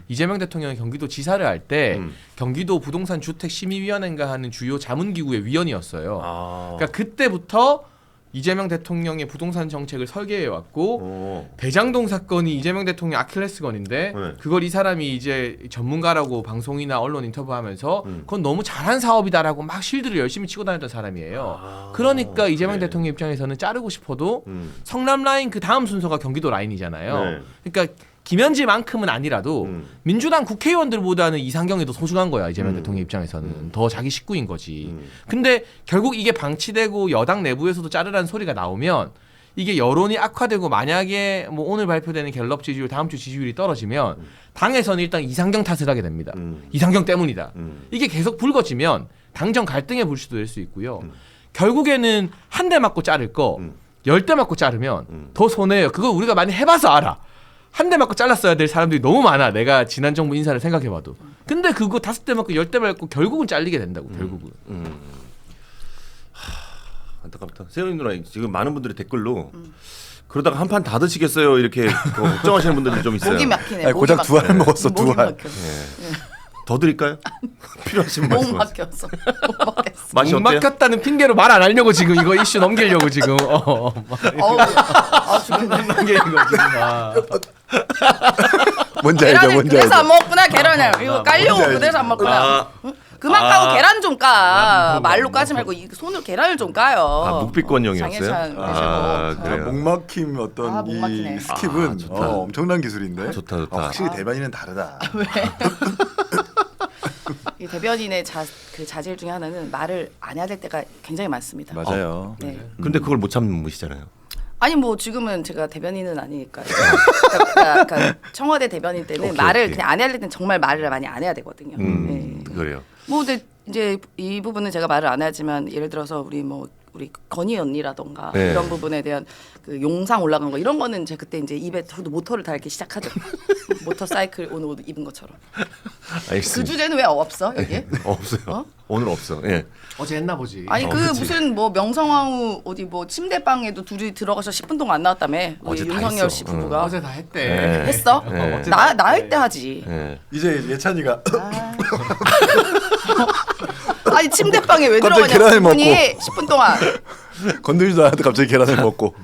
이재명 대통령이 경기도 지사를 할 때 경기도 부동산 주택 심의위원회인가 하는 주요 자문기구의 위원이었어요. 그러니까 그때부터 이재명 대통령의 부동산 정책을 설계해 왔고 대장동 사건이 이재명 대통령 아킬레스건인데 네. 그걸 이 사람이 이제 전문가라고 방송이나 언론 인터뷰하면서 그건 너무 잘한 사업이다라고 막 실드를 열심히 치고 다녔던 사람이에요. 그러니까 이재명 그래. 대통령 입장에서는 자르고 싶어도 성남 라인 그 다음 순서가 경기도 라인이잖아요. 네. 그러니까 김현지만큼은 아니라도 민주당 국회의원들보다는 이상경이 더 소중한 거야 이재명 대통령 입장에서는 더 자기 식구인 거지. 근데 결국 이게 방치되고 여당 내부에서도 자르라는 소리가 나오면 이게 여론이 악화되고 만약에 뭐 오늘 발표되는 갤럽 지지율 다음 주 지지율이 떨어지면 당에서는 일단 이상경 탓을 하게 됩니다. 이상경 때문이다. 이게 계속 불거지면 당정 갈등의 불씨도 될 수 있고요. 결국에는 한 대 맞고 자를 거 10대 맞고 자르면 더 손해예요. 그거 우리가 많이 해봐서 알아. 한 대 맞고 잘랐어야 될 사람들이 너무 많아. 내가 지난 정부 인사를 생각해봐도. 근데 그거 5대 맞고 10대 맞고 결국은 잘리게 된다고. 결국은. 안타깝다. 세연이 누나 지금 많은 분들이 댓글로 그러다가 한 판 다 드시겠어요 이렇게 걱정하시는 분들이 좀 있어요. 목이 막히네. 아니, 고작 두 알 먹었어, 두 목이 알. 막혔어. 더 드릴까요? 필요하신 목 말씀. 막혔어. 못 먹겠어. 맛이 못 어때요? 막혔다는 핑계로 말 안 하려고 지금 이거 이슈 넘기려고 지금. 어우, 죽겠네. 넘기는 거 지금. 아. 뭔지 알죠, 계란을 뭔지 그래서 안 알죠. 먹구나 계란을. 이거 깔려고 뭔지 그래서 안 먹구나. 아, 응? 그만 까고 아. 계란 좀 까. 말로 까지 말고 손으로 계란을 좀 까요. 아, 묵비권용이었어요? 장혜찬 아, 되시고. 그래요? 목 막힘 어떤 아, 목 이 막히네. 스킵은 아, 좋다. 엄청난 기술인데. 좋다, 좋다. 확실히 대변인은 다르다. 이 대변인의 그 자질 중에 하나는 말을 안 해야 될 때가 굉장히 많습니다. 맞아요. 네. 근데 그걸 못 참으시잖아요. 아니 뭐 지금은 제가 대변인은 아니니까요. 그러니까 청와대 대변인 때는 오케이, 말을 오케이. 그냥 안 해야 될 때는 정말 말을 많이 안 해야 되거든요. 네. 그래요. 뭐 근데 이제 이 부분은 제가 말을 안 하지만 예를 들어서 우리 건희 언니라던가 네. 이런 부분에 대한 그 용상 올라간 거 이런 거는 제가 그때 이제 입에 저도 모터를 달기 시작하죠. 모터 사이클 오늘 옷 입은 것처럼. 알겠습니다. 그 주제는 왜 없어 여기? 없어요. 어? 오늘 없어. 예. 어제 했나 보지. 아니 그 그치. 무슨 뭐 명성황후 어디 뭐 침대방에도 둘이 들어가서 10분 동안 안 나왔다며. 우리 어제 다 윤석열 했어. 씨 부부가. 어제 다 했대. 네. 했어? 네. 나일 때 하지. 예. 이제 예찬이가 아니 침대방에 왜 갑자기 들어가냐? 계란을 먹고. 10분 동안. 건들지도 않았는데 갑자기 계란을 먹고.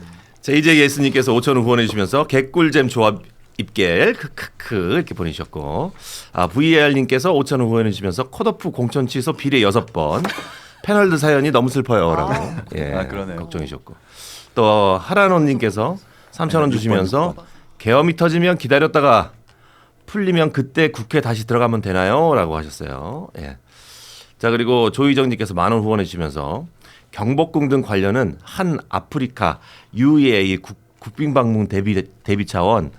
JJ 예스님께서 5,000원 후원해 주시면서 개꿀잼 조합 입겔 크크크 이렇게 보내주셨고 VR님께서 5,000원 후원해 주시면서 컷오프 공천 취소 비례 6번 패널드 사연이 너무 슬퍼요라고 예, 아, 그러네요. 걱정해 주셨고 또 하란원님께서 3,000원 주시면서 계엄이 터지면 기다렸다가 풀리면 그때 국회 다시 들어가면 되나요?라고 하셨어요. 예. 자 그리고 조희정님께서 10,000원 후원해 주시면서 경복궁 등 관련은 한 아프리카 UEA 국빈 방문 대비 차원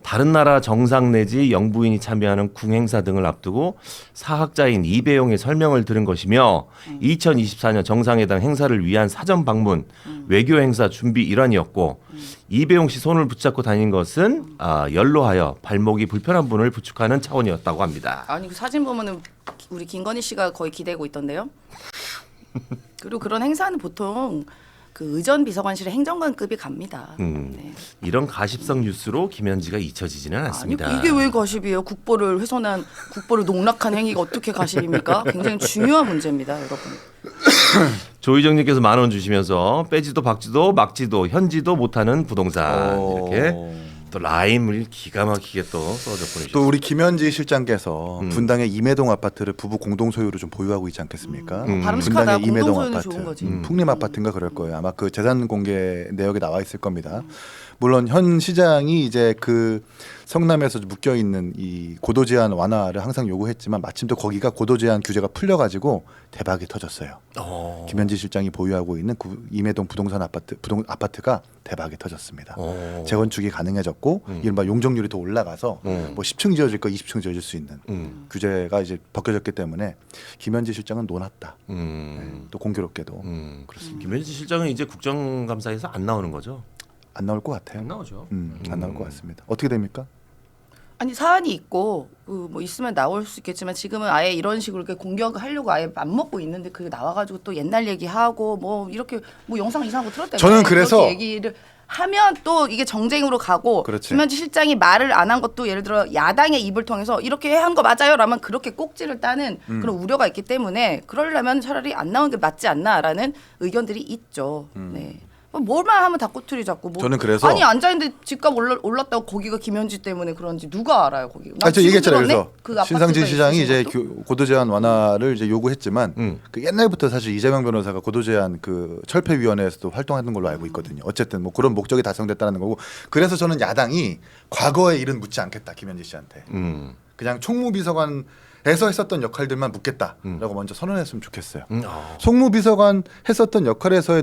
다른 나라 정상 내지 영부인이 참여하는 궁 행사 등을 앞두고 사학자인 이배용의 설명을 들은 것이며 2024년 정상회담 행사를 위한 사전 방문 외교 행사 준비 일환이었고 이배용 씨 손을 붙잡고 다닌 것은 연로하여 발목이 불편한 분을 부축하는 차원이었다고 합니다. 아니 그 사진 보면은 우리 김건희 씨가 거의 기대고 있던데요. 그리고 그런 행사는 보통 그 의전 비서관실의 행정관급이 갑니다. 네. 이런 가십성 뉴스로 김현지가 잊혀지지는 아니 않습니다. 이게 왜 가십이에요? 국보를 훼손한 국보를 농락한 행위가 어떻게 가십입니까? 굉장히 중요한 문제입니다, 여러분. 조희정님께서 10,000원 주시면서 빼지도 박지도 막지도 현지도 못하는 부동산 이렇게 또 라임을 기가 막히게 또 써줘 보내주셨어요. 또 우리 김현지 실장께서 분당의 임해동 아파트를 부부 공동 소유로 좀 보유하고 있지 않겠습니까? 바람직하다. 공동 소유는 좋은 거지. 풍림 아파트인가 그럴 거예요. 아마 그 재산 공개 내역에 나와 있을 겁니다. 물론 현 시장이 이제 그 성남에서 묶여 있는 이 고도 제한 완화를 항상 요구했지만 마침 또 거기가 고도 제한 규제가 풀려가지고 대박이 터졌어요. 김현지 실장이 보유하고 있는 임해동 부동산 아파트가 대박이 터졌습니다. 재건축이 가능해졌고 이른바 용적률이 더 올라가서 뭐 10층 지어질 거 20층 지어질 수 있는 규제가 이제 벗겨졌기 때문에 김현지 실장은 논았다. 네, 또 공교롭게도 그렇습니다. 김현지 실장은 이제 국정감사에서 안 나오는 거죠? 안 나올 것 같아요. 안 나오죠. 안 나올 것 같습니다. 어떻게 됩니까? 아니 사안이 있고 뭐 있으면 나올 수 있겠지만 지금은 아예 이런 식으로 이렇게 공격을 하려고 아예 안 먹고 있는데 그 나와가지고 또 옛날 얘기하고 뭐 이렇게 뭐 영상 이상한 거 틀었다며. 저는 그래서 그렇게 얘기를 하면 또 이게 정쟁으로 가고 그렇지. 김현지 실장이 말을 안 한 것도 예를 들어 야당의 입을 통해서 이렇게 한 거 맞아요? 라면 그렇게 꼭지를 따는 그런 우려가 있기 때문에 그러려면 차라리 안 나오는 게 맞지 않나라는 의견들이 있죠. 네. 뭘만 하면 다 꼬투리 잡고 뭐 저는 그래서- 아니 앉아있는데 집값 올랐다고 거기가 김현지 때문에 그런지 누가 알아요 거기. 나 저 지금 얘기했잖아요. 들었네? 그래서 그 신상진 아파트가 시장이 이제 있으신 것도? 고도 제한 완화를 이제 요구했지만 그 옛날부터 사실 이재명 변호사가 고도 제한 그 철폐위원회에서도 활동하는 걸로 알고 있거든요. 어쨌든 뭐 그런 목적이 달성됐다는 거고 그래서 저는 야당이 과거의 일은 묻지 않겠다 김현지 씨한테 그냥 총무비서관 에서 했었던 역할들만 묻겠다라고 먼저 선언했으면 좋겠어요. 총무비서관 했었던 역할에서의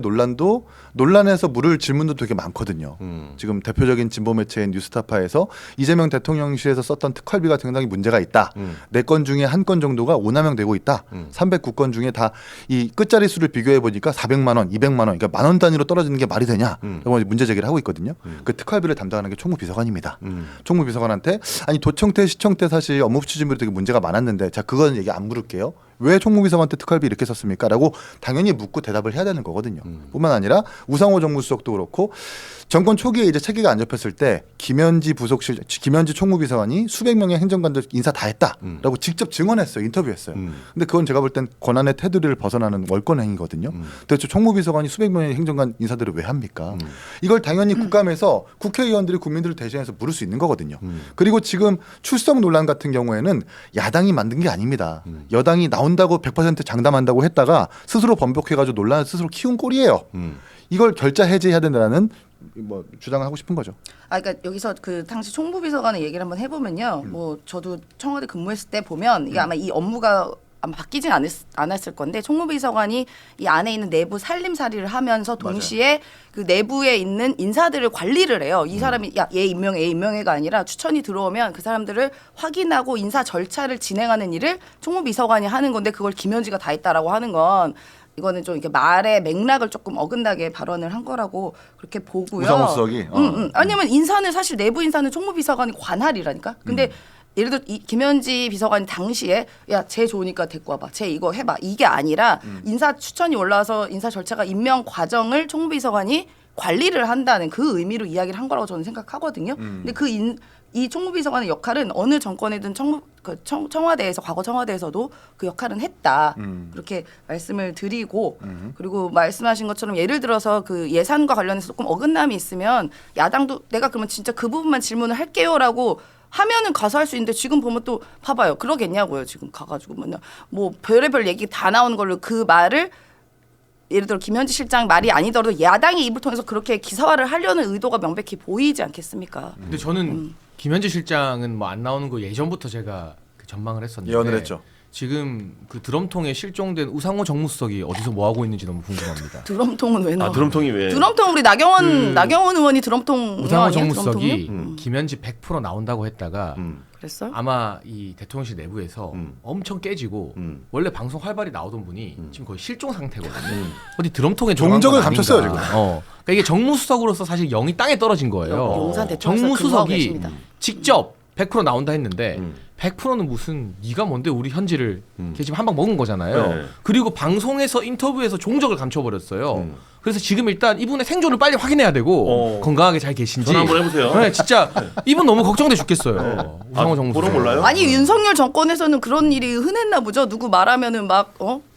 논란에서 물을 질문도 되게 많거든요. 지금 대표적인 진보 매체인 뉴스타파에서 이재명 대통령실에서 썼던 특활비가 상당히 문제가 있다. 4건 중에 1건 정도가 오남용되고 있다. 309건 중에 다 이 끝자리 수를 비교해 보니까 400만 원, 200만 원, 그러니까 만 원 단위로 떨어지는 게 말이 되냐? 라고 문제 제기를 하고 있거든요. 그 특활비를 담당하는 게 총무비서관입니다. 총무비서관한테 아니 도청태, 시청태 사실 업무 추진비로 되게 문제가 많았는데 자 그건 얘기 안 물을게요. 왜 총무비서관한테 특활비 이렇게 썼습니까? 라고 당연히 묻고 대답을 해야 되는 거거든요. 뿐만 아니라 우상호 정무수석도 그렇고 정권 초기에 이제 체계가 안 잡혔을 때 김현지 총무비서관이 수백 명의 행정관들 인사 다 했다라고 직접 증언했어요. 인터뷰했어요. 근데 그건 제가 볼 땐 권한의 테두리를 벗어나는 월권 행위거든요. 도대체 총무비서관이 수백 명의 행정관 인사들을 왜 합니까? 이걸 당연히 국감에서 국회의원들이 국민들을 대신해서 물을 수 있는 거거든요. 그리고 지금 출석 논란 같은 경우에는 야당이 만든 게 아닙니다. 여당이 나온다고 100% 장담한다고 했다가 스스로 번복해가지고 논란을 스스로 키운 꼴이에요. 이걸 결자 해제해야 된다는 뭐 주장을 하고 싶은 거죠. 아, 그러니까 여기서 그 당시 총무비서관의 얘기를 한번 해보면요. 뭐 저도 청와대 근무했을 때 보면 이게 아마 이 업무가 아마 바뀌진 않았을 건데 총무비서관이 이 안에 있는 내부 살림살이를 하면서 동시에 그 내부에 있는 인사들을 관리를 해요. 이 사람이 야, 얘 임명해가 아니라 추천이 들어오면 그 사람들을 확인하고 인사 절차를 진행하는 일을 총무비서관이 하는 건데 그걸 김현지가 다 했다라고 하는 건 이거는 좀 이렇게 말의 맥락을 조금 어긋나게 발언을 한 거라고 그렇게 보고요. 우상호 수석이. 아니면 인사는 사실 내부 인사는 총무비서관이 관할이라니까. 근데 예를 들어 김현지 비서관이 당시에 야 쟤 좋으니까 데리고 와봐, 쟤 이거 해봐 이게 아니라 인사 추천이 올라와서 인사 절차가 임명 과정을 총무비서관이 관리를 한다는 그 의미로 이야기를 한 거라고 저는 생각하거든요. 근데 이 총무비서관의 역할은 어느 정권이든 청와대에서 과거 청와대에서도 그 역할은 했다. 그렇게 말씀을 드리고 그리고 말씀하신 것처럼 예를 들어서 그 예산과 관련해서 조금 어긋남이 있으면 야당도 내가 그러면 진짜 그 부분만 질문을 할게요라고 하면은 가서 할 수 있는데 지금 보면 또 봐봐요. 그러겠냐고요. 지금 가가지고 뭐 별의별 얘기 다 나오는 걸로 그 말을 예를 들어 김현지 실장 말이 아니더라도 야당의 입을 통해서 그렇게 기사화를 하려는 의도가 명백히 보이지 않겠습니까? 근데 저는 김현지 실장은 뭐 안 나오는 거 예전부터 제가 그 전망을 했었는데 예언을 했죠. 지금 그 드럼통에 실종된 우상호 정무수석이 어디서 뭐 하고 있는지 너무 궁금합니다. 드럼통은 왜 나와? 드럼통이 왜? 드럼통 우리 나경원 의원이 드럼통 우상호 아니에요? 정무수석이 드럼통이요? 김현지 100% 나온다고 했다가 그랬어요? 아마 이 대통령실 내부에서 엄청 깨지고 원래 방송 활발히 나오던 분이 지금 거의 실종 상태거든요. 어디 드럼통에 종적을 들어간 건 감췄어요, 아닌가. 그러니까 이게 정무수석으로서 사실 영이 땅에 떨어진 거예요. 용산 대통령실 근무하고 정무수석이 계십니다. 직접 100% 나온다 했는데 100%는 무슨 네가 뭔데 우리 현지를 걔 지금 한 방 먹은 거잖아요. 네. 그리고 방송에서 인터뷰에서 종적을 감춰버렸어요. 그래서 지금 일단 이분의 생존을 빨리 확인해야 되고 건강하게 잘 계신지 전화 한번 해보세요. 네, 진짜 이분 너무 걱정돼 죽겠어요. 우상호 정무수석. 그런 몰라요? 아니 윤석열 정권에서는 그런 일이 흔했나 보죠. 누구 말하면은 막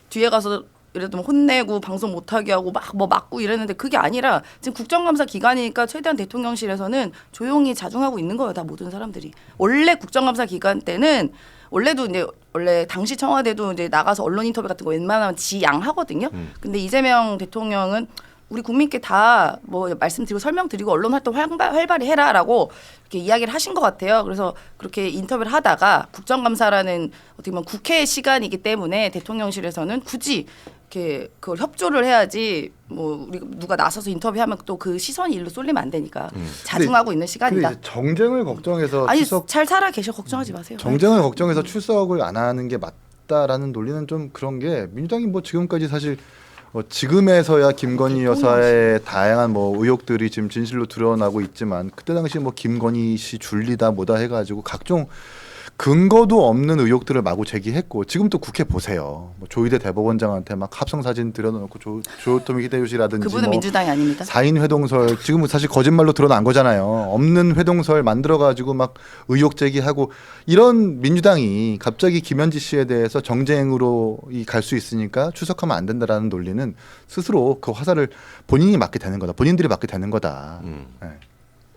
뒤에 가서 예를 들면 혼내고 방송 못하게 하고 막 뭐 막고 이랬는데 그게 아니라 지금 국정감사 기간이니까 최대한 대통령실에서는 조용히 자중하고 있는 거예요. 다 모든 사람들이. 원래 국정감사 기간 때는 원래도 이제 원래 당시 청와대도 이제 나가서 언론 인터뷰 같은 거 웬만하면 지양하거든요. 근데 이재명 대통령은 우리 국민께 다 뭐 말씀드리고 설명드리고 언론 활동 활발히 해라라고 이렇게 이야기를 하신 것 같아요. 그래서 그렇게 인터뷰를 하다가 국정감사라는 어떻게 보면 국회의 시간이기 때문에 대통령실에서는 굳이 이렇게 그걸 협조를 해야지 뭐 우리 누가 나서서 인터뷰하면 또 그 시선이 일로 쏠리면 안 되니까 자중하고 있는 시간이다. 근데 이제 정쟁을 걱정해서 아니 출석 잘 살아 계셔 걱정하지 마세요. 정쟁을 걱정해서 출석을 안 하는 게 맞다라는 논리는 좀 그런 게 민주당이 뭐 지금까지 사실 지금에서야 김건희 여사의 다양한 뭐 의혹들이 지금 진실로 드러나고 있지만 그때 당시 뭐 김건희 씨 줄리다 뭐다 해가지고 각종 근거도 없는 의혹들을 마구 제기했고 지금 또 국회 보세요. 뭐 조희대 대법원장한테 막 합성 사진 들여놓고 조토미 히데요시라든지 그분은 뭐 민주당이 아닙니다. 4인 회동설 지금은 사실 거짓말로 드러난 거잖아요. 없는 회동설 만들어 가지고 막 의혹 제기하고 이런 민주당이 갑자기 김현지 씨에 대해서 정쟁으로 갈 수 있으니까 출석하면 안 된다라는 논리는 스스로 그 화살을 본인이 맞게 되는 거다. 본인들이 맞게 되는 거다. 네.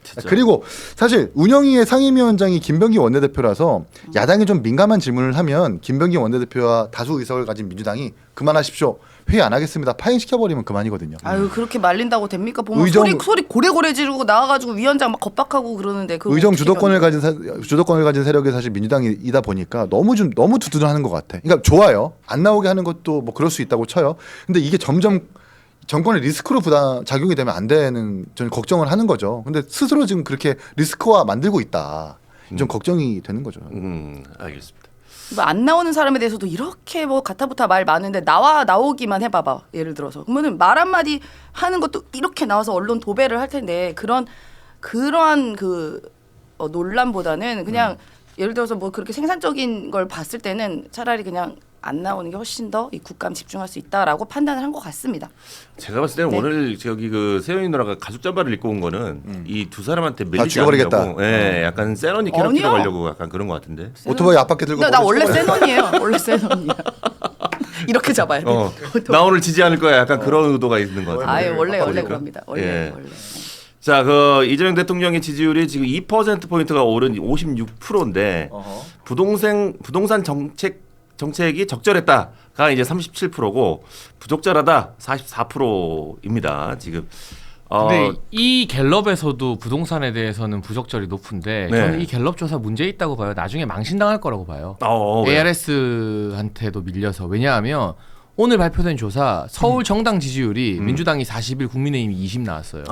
진짜. 그리고 사실 운영위의 상임위원장이 김병기 원내대표라서 야당이 좀 민감한 질문을 하면 김병기 원내대표와 다수 의석을 가진 민주당이 그만하십시오. 회의 안 하겠습니다. 파행시켜버리면 그만이거든요. 아유 그렇게 말린다고 됩니까? 보면 의정- 소리 고래고래 지르고 나와가지고 위원장 막 겁박하고 그러는데 그거 의정 어떻게 주도권을 가진 주도권을 가진 세력이 사실 민주당이다 보니까 너무 두둔하는 것 같아. 그러니까 좋아요. 안 나오게 하는 것도 뭐 그럴 수 있다고 쳐요. 근데 이게 점점 정권의 리스크로 작용이 되면 안 되는 저는 걱정을 하는 거죠. 근데 스스로 지금 그렇게 리스크화 만들고 있다. 좀 걱정이 되는 거죠. 알겠습니다. 뭐안 나오는 사람에 대해서도 이렇게 뭐 가타부타 말 많은데 나오기만 해봐봐. 예를 들어서 그러면은 말 한마디 하는 것도 이렇게 나와서 언론 도배를 할 텐데 그러한 그 논란보다는 그냥 예를 들어서 뭐 그렇게 생산적인 걸 봤을 때는 차라리 그냥 안 나오는 게 훨씬 더 이 국감 집중할 수 있다라고 판단을 한 것 같습니다. 제가 봤을 때는 네. 오늘 저기 그 세영이 누나가 가죽 잠바를 입고 온 거는 이 두 사람한테 밀리지 죽여버리겠다. 않으려고 약간 세런이 캐럿키러 가려고 약간 그런 것 같은데. 오토바이 앞바퀴 들고 나 원래 머리 센언이에요. 원래 센언이야. 이렇게 잡아야 돼. 나 오늘 지지 않을 거야. 약간 그런 의도가 있는 것 같아요. 아예 원래 그러니까. 그럽니다. 원래 예. 원래. 자, 그 이재명 대통령의 지지율이 지금 2% 포인트가 오른 56%인데 부동산 정책이 적절했다가 이제 37%고 부적절하다 44%입니다. 지금. 근데 이 갤럽에서도 부동산에 대해서는 부적절이 높은데 네. 저는 이 갤럽 조사 문제 있다고 봐요. 나중에 망신당할 거라고 봐요. 왜요? ARS한테도 밀려서. 왜냐하면 오늘 발표된 조사 서울 정당 지지율이 민주당이 41, 국민의힘이 20 나왔어요.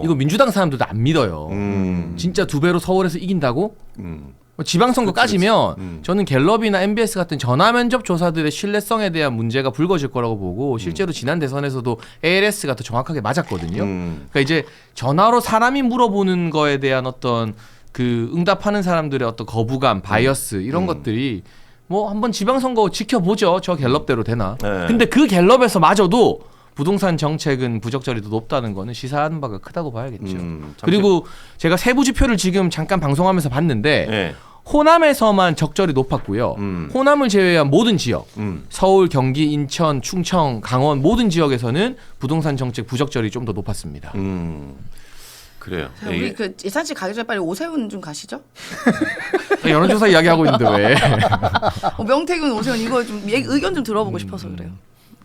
이거 민주당 사람들도 안 믿어요. 진짜 2배로 서울에서 이긴다고? 지방선거 까지면 저는 갤럽이나 MBS 같은 전화 면접 조사들의 신뢰성에 대한 문제가 불거질 거라고 보고 실제로 지난 대선에서도 ALS가 더 정확하게 맞았거든요. 그러니까 이제 전화로 사람이 물어보는 거에 대한 어떤 그 응답하는 사람들의 어떤 거부감, 바이어스 이런 것들이 뭐 한번 지방선거 지켜보죠. 저 갤럽대로 되나. 네. 근데 그 갤럽에서 마저도 부동산 정책은 부적절히 더 높다는 거는 시사하는 바가 크다고 봐야겠죠. 그리고 제가 세부 지표를 지금 잠깐 방송하면서 봤는데 네. 호남에서만 적절히 높았고요. 호남을 제외한 모든 지역, 서울, 경기, 인천, 충청, 강원 모든 지역에서는 부동산 정책 부적절히 좀 더 높았습니다. 그래요. 자, 우리 그 예산실 가기 전에 빨리 오세훈 좀 가시죠. 여론조사 이야기하고 있는데 왜? 명태균, 오세훈 이거 좀 의견 좀 들어보고 싶어서 그래요.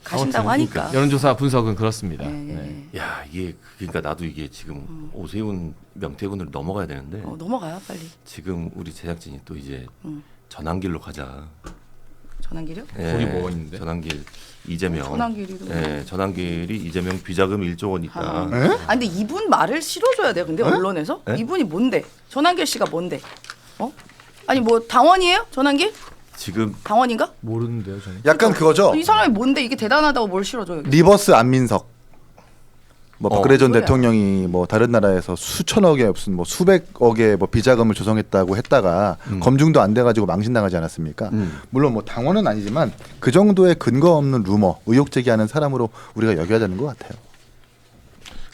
가신다고 하니까. 여론조사 분석은 그렇습니다. 네. 야, 이게 그러니까 나도 이게 지금 오세훈, 명태균으로 넘어가야 되는데 넘어가요 빨리. 지금 우리 제작진이 또 이제 전환길로 가자. 전환길이요? 우리 뭐 있는데? 전환길 이재명. 전환길이도. 네, 전환길이 이재명 비자금 1조 원 있다. 아 근데 이분 말을 실어줘야 돼요. 근데 언론에서 에? 이분이 뭔데? 전환길 씨가 뭔데? 아니 뭐 당원이에요? 전환길? 지금 당원인가? 모르는데요, 저는. 약간 그거죠. 이 사람이 뭔데 이게 대단하다고 뭘 실어줘요? 리버스 안민석. 뭐 박근혜 전 그거야. 대통령이 뭐 다른 나라에서 수천억에 무슨 뭐 수백억의 뭐 비자금을 조성했다고 했다가 검증도 안 돼가지고 망신당하지 않았습니까? 물론 뭐 당원은 아니지만 그 정도의 근거 없는 루머, 의혹 제기하는 사람으로 우리가 여겨야 되는 것 같아요.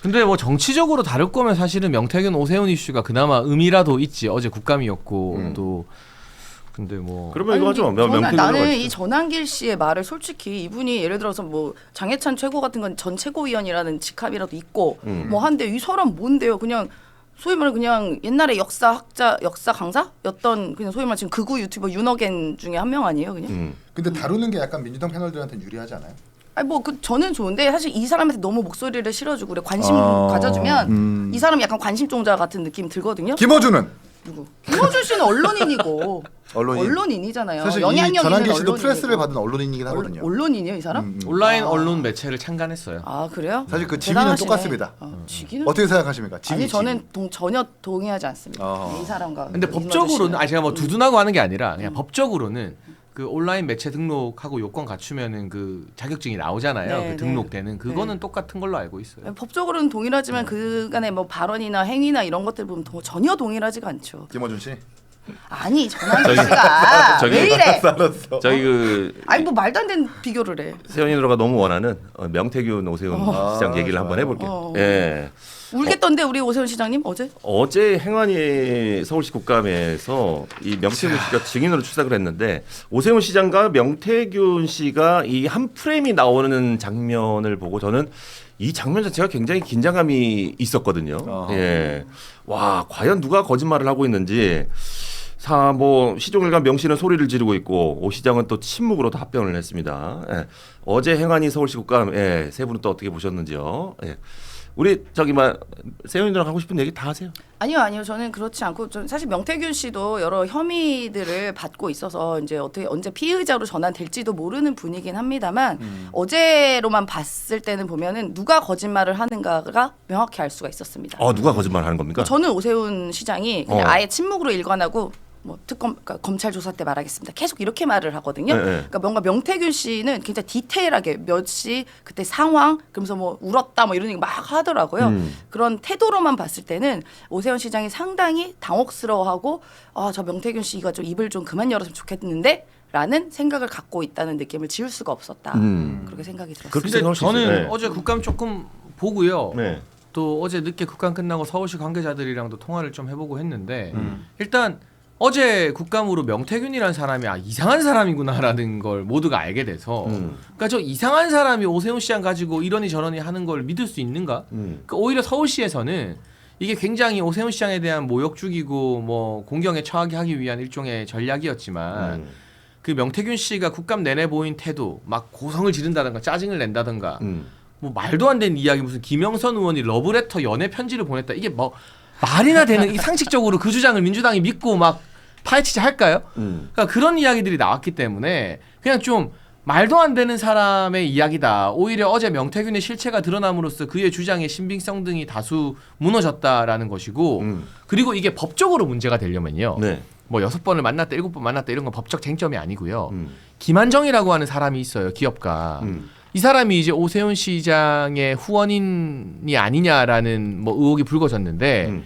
근데 뭐 정치적으로 다룰 거면 사실은 명태균, 오세훈 이슈가 그나마 의미라도 있지. 어제 국감이었고 또 근데 뭐 그러면 이거 하죠. 명태균으로 나는 가시죠. 이 전환길 씨의 말을 솔직히 이분이 예를 들어서 뭐 장해찬 최고 같은 건 전 최고위원이라는 직함이라도 있고 뭐 한데 이 사람 뭔데요? 그냥 소위 말해 그냥 옛날에 역사 강사였던 그냥 소위 말해 지금 극우 유튜버 윤어겐 중에 한 명 아니에요, 그냥? 근데 다루는 게 약간 민주당 패널들한테는 유리하지 않아요? 아니 뭐 저는 좋은데 사실 이 사람한테 너무 목소리를 실어주고 그래 관심 가져주면 이 사람이 약간 관심종자 같은 느낌 들거든요. 김어준은 누구? 김어준 씨는 언론인이고 언론인. 언론인이잖아요. 사실 이 영향력 전환길 있는 씨도 언론인이고. 프레스를 받은 언론인이긴 하거든요. 언론인이에요, 이 사람? 온라인 언론 매체를 창간했어요. 아 그래요? 사실 그 직위는 대단하시네. 똑같습니다. 직위는 어떻게 생각하십니까? 직위, 아니 저는 직위. 전혀 동의하지 않습니다. 이 사람과. 근데 그 법적으로는 이만주 씨는. 제가 뭐 두둔하고 하는 게 아니라 그냥 법적으로는 그 온라인 매체 등록하고 요건 갖추면은 그 자격증이 나오잖아요. 네, 그 등록되는 그거는 똑같은 걸로 알고 있어요. 법적으로는 동일하지만 그간의 뭐 발언이나 행위나 이런 것들 보면 전혀 동일하지가 않죠. 김어준 씨. 아니 전환기 씨가 저기- 왜 이래? 저희 그 아니 뭐 말도 안 되는 비교를 해. 세연이 누나가 너무 원하는 명태균 오세훈 시장 얘기를 한번 해볼게요. 예. 울겠던데 우리 오세훈 시장님 어제? 어제 행안위 서울시 국감에서 이 명태균 씨가 증인으로 출석을 했는데 오세훈 시장과 명태균 씨가 이 한 프레임이 나오는 장면을 보고 저는 이 장면 자체가 굉장히 긴장감이 있었거든요. 아하. 예. 와, 과연 누가 거짓말을 하고 있는지. 시종일관 명 씨는 소리를 지르고 있고 오 시장은 또 침묵으로 답변을 했습니다. 예. 어제 행안위 서울시 국감 세 분은 또 어떻게 보셨는지요? 예. 우리 세연이랑 하고 싶은 얘기 다 하세요. 아니요. 저는 그렇지 않고 사실 명태균 씨도 여러 혐의들을 받고 있어서 이제 언제 피의자로 전환될지도 모르는 분이긴 합니다만 어제로만 봤을 때는 보면은 누가 거짓말을 하는가가 명확히 알 수가 있었습니다. 누가 거짓말 하는 겁니까? 저는 오세훈 시장이 그냥 어. 아예 침묵으로 일관하고 뭐 그러니까 검찰 조사 때 말하겠습니다. 계속 이렇게 말을 하거든요. 네, 네. 그러니까 뭔가 명태균 씨는 굉장히 디테일하게 몇 시 그때 상황 그러면서 뭐 울었다 뭐 이런 얘기 막 하더라고요. 그런 태도로만 봤을 때는 오세훈 시장이 상당히 당혹스러워하고 저 명태균 씨가 좀 입을 좀 그만 열었으면 좋겠는데 라는 생각을 갖고 있다는 느낌을 지울 수가 없었다. 그렇게 생각이 들었습니다. 그렇게 근데 생각할 수 저는 있어요. 네. 어제 국감 조금 보고요. 네. 또 어제 늦게 국감 끝나고 서울시 관계자들이랑도 통화를 좀 해보고 했는데 일단 어제 국감으로 명태균이라는 사람이 이상한 사람이구나라는 걸 모두가 알게 돼서 그러니까 저 이상한 사람이 오세훈 시장 가지고 이러니 저러니 하는 걸 믿을 수 있는가? 그러니까 오히려 서울시에서는 이게 굉장히 오세훈 시장에 대한 모욕 죽이고 뭐 공경에 처하게 하기 위한 일종의 전략이었지만 그 명태균 씨가 국감 내내 보인 태도 막 고성을 지른다든가 짜증을 낸다든가 뭐 말도 안 되는 이야기 무슨 김영선 의원이 러브레터 연애 편지를 보냈다 이게 뭐 말이나 되는 이 상식적으로 그 주장을 민주당이 믿고 막 파헤치자 할까요? 그러니까 그런 이야기들이 나왔기 때문에 그냥 좀 말도 안 되는 사람의 이야기다. 오히려 어제 명태균의 실체가 드러남으로써 그의 주장의 신빙성 등이 다수 무너졌다라는 것이고 그리고 이게 법적으로 문제가 되려면요. 네. 뭐 6번을 만났다 7번 만났다 이런 건 법적 쟁점이 아니고요. 김한정이라고 하는 사람이 있어요. 기업가. 이 사람이 이제 오세훈 시장의 후원인이 아니냐라는 뭐 의혹이 불거졌는데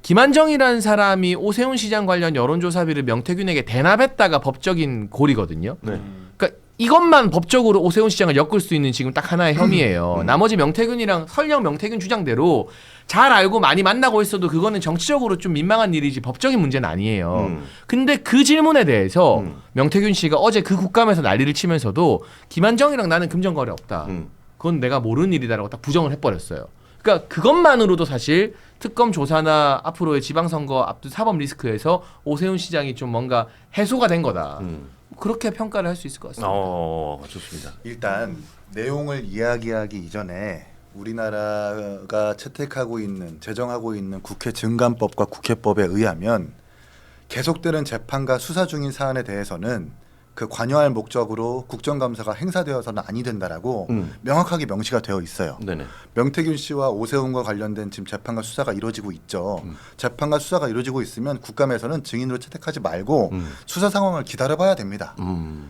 김한정이라는 사람이 오세훈 시장 관련 여론조사비를 명태균에게 대납했다가 법적인 고리거든요. 네. 그러니까 이것만 법적으로 오세훈 시장을 엮을 수 있는 지금 딱 하나의 혐의예요. 나머지 명태균이랑 설령 명태균 주장대로 잘 알고 많이 만나고 있어도 그거는 정치적으로 좀 민망한 일이지 법적인 문제는 아니에요. 근데 그 질문에 대해서 명태균 씨가 어제 그 국감에서 난리를 치면서도 김한정이랑 나는 금전거래 없다. 그건 내가 모르는 일이다라고 딱 부정을 해버렸어요. 그러니까 그것만으로도 사실 특검 조사나 앞으로의 지방선거 앞둔 사법 리스크에서 오세훈 시장이 좀 뭔가 해소가 된 거다. 그렇게 평가를 할 수 있을 것 같습니다. 좋습니다. 일단 내용을 이야기하기 이전에 우리나라가 채택하고 있는 제정하고 있는 국회 증감법과 국회법에 의하면 계속되는 재판과 수사 중인 사안에 대해서는 그 관여할 목적으로 국정감사가 행사되어서는 아니 된다라고 명확하게 명시가 되어 있어요. 네네. 명태균 씨와 오세훈과 관련된 지금 재판과 수사가 이루어지고 있죠. 재판과 수사가 이루어지고 있으면 국감에서는 증인으로 채택하지 말고 수사 상황을 기다려봐야 됩니다.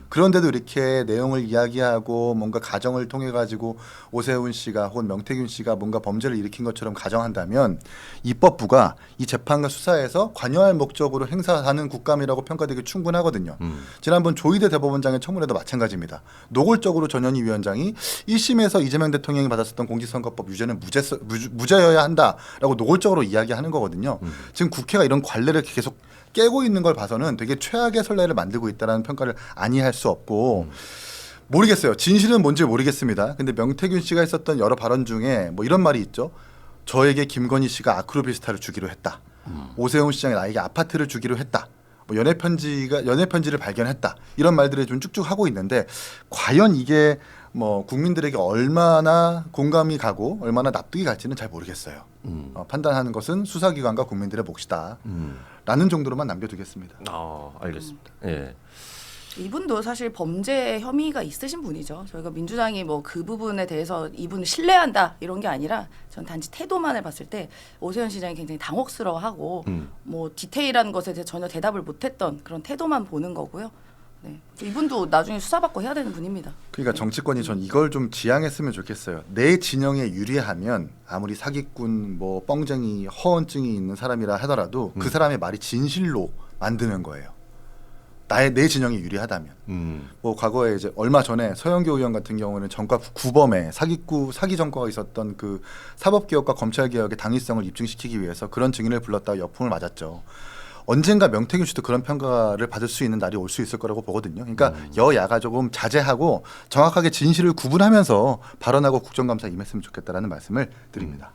그런데도 이렇게 내용을 이야기하고 뭔가 가정을 통해 가지고 오세훈 씨가 혹은 명태균 씨가 뭔가 범죄를 일으킨 것처럼 가정한다면 입법부가 이 재판과 수사에서 관여할 목적으로 행사하는 국감이라고 평가되기 충분하거든요. 지난번 조희대 대법원장의 청문회도 마찬가지입니다. 노골적으로 전현희 위원장이 1심에서 이재명 대통령이 받았었던 공직선거법 유죄는 무죄여야 한다라고 노골적으로 이야기하는 거거든요. 지금 국회가 이런 관례를 계속 깨고 있는 걸 봐서는 되게 최악의 선례를 만들고 있다는 평가를 아니할 수 없고 모르겠어요. 진실은 뭔지 모르겠습니다. 근데 명태균 씨가 했었던 여러 발언 중에 뭐 이런 말이 있죠. 저에게 김건희 씨가 아크로비스타를 주기로 했다. 오세훈 시장이 나에게 아파트를 주기로 했다. 뭐 연애 편지를 발견했다. 이런 말들을 좀 쭉쭉 하고 있는데 과연 이게 뭐 국민들에게 얼마나 공감이 가고 얼마나 납득이 갈지는 잘 모르겠어요. 판단하는 것은 수사기관과 국민들의 몫이다. 라는 정도로만 남겨두겠습니다. 알겠습니다. 예. 이분도 사실 범죄 혐의가 있으신 분이죠. 저희가 민주당이 뭐 그 부분에 대해서 이분을 신뢰한다 이런 게 아니라 전 단지 태도만을 봤을 때 오세훈 시장이 굉장히 당혹스러워하고 뭐 디테일한 것에 대해 전혀 대답을 못했던 그런 태도만 보는 거고요. 네. 이분도 나중에 수사받고 해야 되는 분입니다. 그러니까 정치권이 전 이걸 좀 지향했으면 좋겠어요. 내 진영에 유리하면 아무리 사기꾼, 뭐 뻥쟁이, 허언증이 있는 사람이라 하더라도 그 사람의 말이 진실로 만드는 거예요. 내 진영이 유리하다면. 뭐 과거에 이제 얼마 전에 서영교 의원 같은 경우는 전과 구범에 사기 전과가 있었던 그 사법개혁과 검찰개혁의 당위성을 입증시키기 위해서 그런 증인을 불렀다가 역풍을 맞았죠. 언젠가 명태균 씨도 그런 평가를 받을 수 있는 날이 올 수 있을 거라고 보거든요. 그러니까 여야가 조금 자제하고 정확하게 진실을 구분하면서 발언하고 국정감사에 임했으면 좋겠다라는 말씀을 드립니다.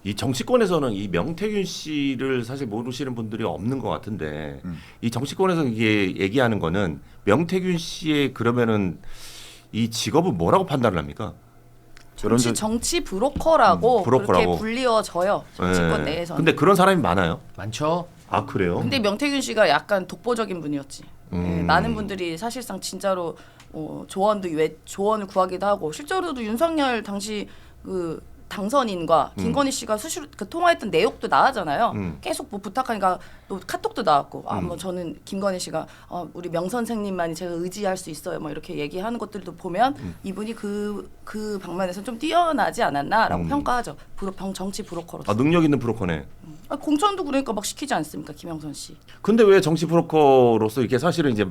이 정치권에서는 이 명태균 씨를 사실 모르시는 분들이 없는 것 같은데 이 정치권에서 이게 얘기하는 거는 명태균 씨의 그러면은 이 직업은 뭐라고 판단을 합니까? 정치 브로커라고 브로커라고. 그렇게 불리워져요. 정치권 내에서는. 근데 그런 사람이 많아요? 많죠. 아 그래요? 근데 명태균 씨가 약간 독보적인 분이었지. 네, 많은 분들이 사실상 진짜로 조언을 구하기도 하고 실제로도 윤석열 당시 그 당선인과 김건희 씨가 수시로 그 통화했던 내용도 나왔잖아요. 계속 뭐 부탁하니까 또 카톡도 나왔고 뭐 저는 김건희 씨가 우리 명 선생님만이 제가 의지할 수 있어요. 뭐 이렇게 얘기하는 것들도 보면 이분이 그 방면에서 좀 뛰어나지 않았나라고 평가하죠. 정치 브로커로서. 아 능력 있는 브로커네. 공천도 그러니까 막 시키지 않습니까, 김영선 씨? 근데 왜 정치 브로커로서 이렇게 사실은 이제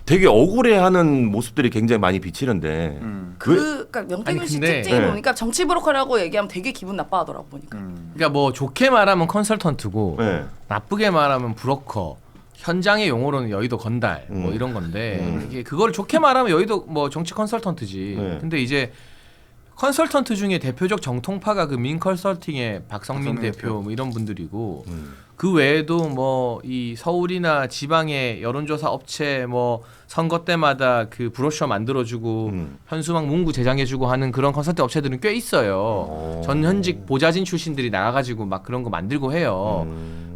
되게 억울해하는 모습들이 굉장히 많이 비치는데 그러니까 명태균 아니, 씨 근데- 특징이 네. 보니까 정치 브로커라고 얘기하면 되게 기분 나빠하더라고 보니까. 그러니까 뭐 좋게 말하면 컨설턴트고 네. 나쁘게 말하면 브로커. 현장의 용어로는 여의도 건달 뭐 이런 건데 이게 그걸 좋게 말하면 여의도 뭐 정치 컨설턴트지. 네. 근데 이제 컨설턴트 중에 대표적 정통파가 그 민컨설팅의 박성민 대표 뭐 이런 분들이고 그 외에도 뭐 이 서울이나 지방의 여론조사 업체 뭐 선거 때마다 그 브로셔 만들어주고 현수막 문구 제작해주고 하는 그런 컨설팅 업체들은 꽤 있어요. 전현직 보좌진 출신들이 나가가지고 막 그런 거 만들고 해요.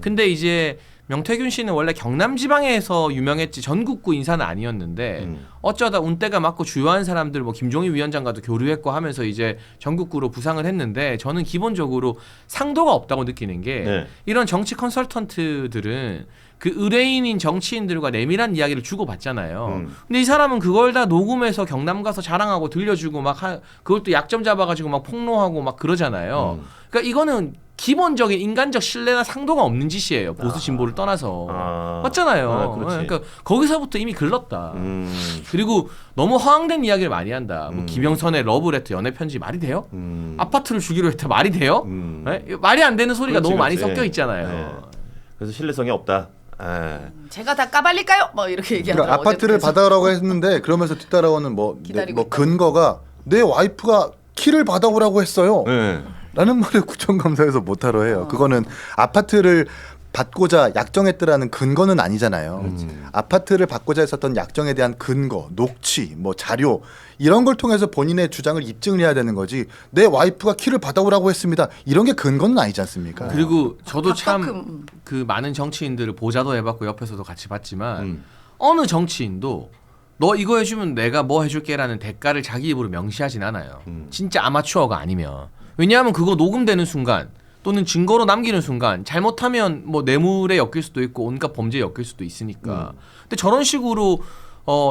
근데 이제 명태균 씨는 원래 경남 지방에서 유명했지 전국구 인사는 아니었는데 어쩌다 운때가 맞고 주요한 사람들 뭐 김종희 위원장과도 교류했고 하면서 이제 전국구로 부상을 했는데 저는 기본적으로 상도가 없다고 느끼는 게 네. 이런 정치 컨설턴트들은 그 의뢰인인 정치인들과 내밀한 이야기를 주고받잖아요. 근데 이 사람은 그걸 다 녹음해서 경남 가서 자랑하고 들려주고 막 그걸 또 약점 잡아가지고 막 폭로하고 막 그러잖아요. 그러니까 이거는 기본적인 인간적 신뢰나 상도가 없는 짓이에요. 보수 진보를 떠나서. 맞잖아요. 그렇지. 그러니까 거기서부터 이미 글렀다. 그리고 너무 허황된 이야기를 많이 한다. 뭐 김영선의 러브레터 연애 편지 말이 돼요? 아파트를 주기로 했다 말이 돼요? 네? 말이 안 되는 소리가 그렇지, 너무 많이 그렇지. 섞여 있잖아요. 네. 그래서 신뢰성이 없다. 제가 다 까발릴까요? 뭐 이렇게 얘기하더라고요. 그러니까 아파트를 어제도 받아오라고 했는데 그러면서 뒤따라오는 뭐 기다리고 있다고. 근거가 내 와이프가 키를 받아오라고 했어요. 네. 라는 말을 국정감사에서 못하러 해요. 그거는 아파트를 받고자 약정했더라는 근거는 아니잖아요. 아파트를 받고자 했었던 약정에 대한 근거, 녹취, 뭐 자료 이런 걸 통해서 본인의 주장을 입증을 해야 되는 거지. 내 와이프가 키를 받아오라고 했습니다. 이런 게 근거는 아니지 않습니까? 그리고 저도 참 각각은, 그 많은 정치인들을 보자도 해봤고 옆에서도 같이 봤지만 어느 정치인도 너 이거 해주면 내가 뭐 해줄게라는 대가를 자기 입으로 명시하진 않아요. 진짜 아마추어가 아니면. 왜냐하면 그거 녹음되는 순간 또는 증거로 남기는 순간 잘못하면 뭐 뇌물에 엮일 수도 있고 온갖 범죄에 엮일 수도 있으니까. 근데 저런 식으로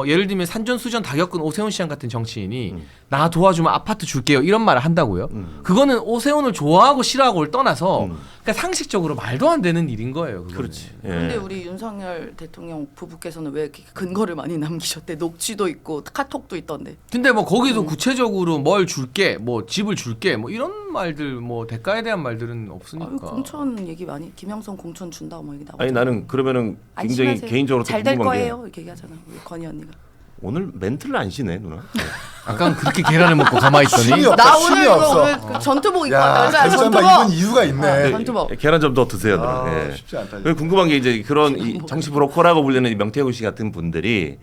예를 들면 산전수전 다 겪은 오세훈 시장 같은 정치인이 나 도와주면 아파트 줄게요 이런 말을 한다고요? 그거는 오세훈을 좋아하고 싫어하고를 떠나서 그러니까 상식적으로 말도 안 되는 일인 거예요. 그거는. 그렇지. 예. 근데 우리 윤석열 대통령 부부께서는 왜 이렇게 근거를 많이 남기셨대? 녹취도 있고 카톡도 있던데. 근데 뭐 거기서 구체적으로 뭘 줄게, 뭐 집을 줄게, 뭐 이런 말들, 뭐 대가에 대한 말들은 없으니까. 공천 얘기 많이 김영선 공천 준다고 뭐 얘기 나오고. 아니 나는 그러면은 굉장히 안심하세요. 개인적으로 또 잘될 궁금한 게 거예요 이렇게 얘기하잖아 우리 건희 언니가. 오늘 멘트를 안 쉬네 누나. 아까 그렇게 계란을 먹고 가만히 있더니 힘이 없다. 나 오늘 힘이 이거 없어. 오늘 그 전투복 입고 야, 왔다. 그래서 잠깐만 전투복. 이건 이유가 있네. 전투복. 계란 좀 더 드세요 누나. 아, 예. 쉽지 않다. 그리고 궁금한 게 이제 그런 이 정치 브로커라고 불리는 이 명태균 씨 같은 분들이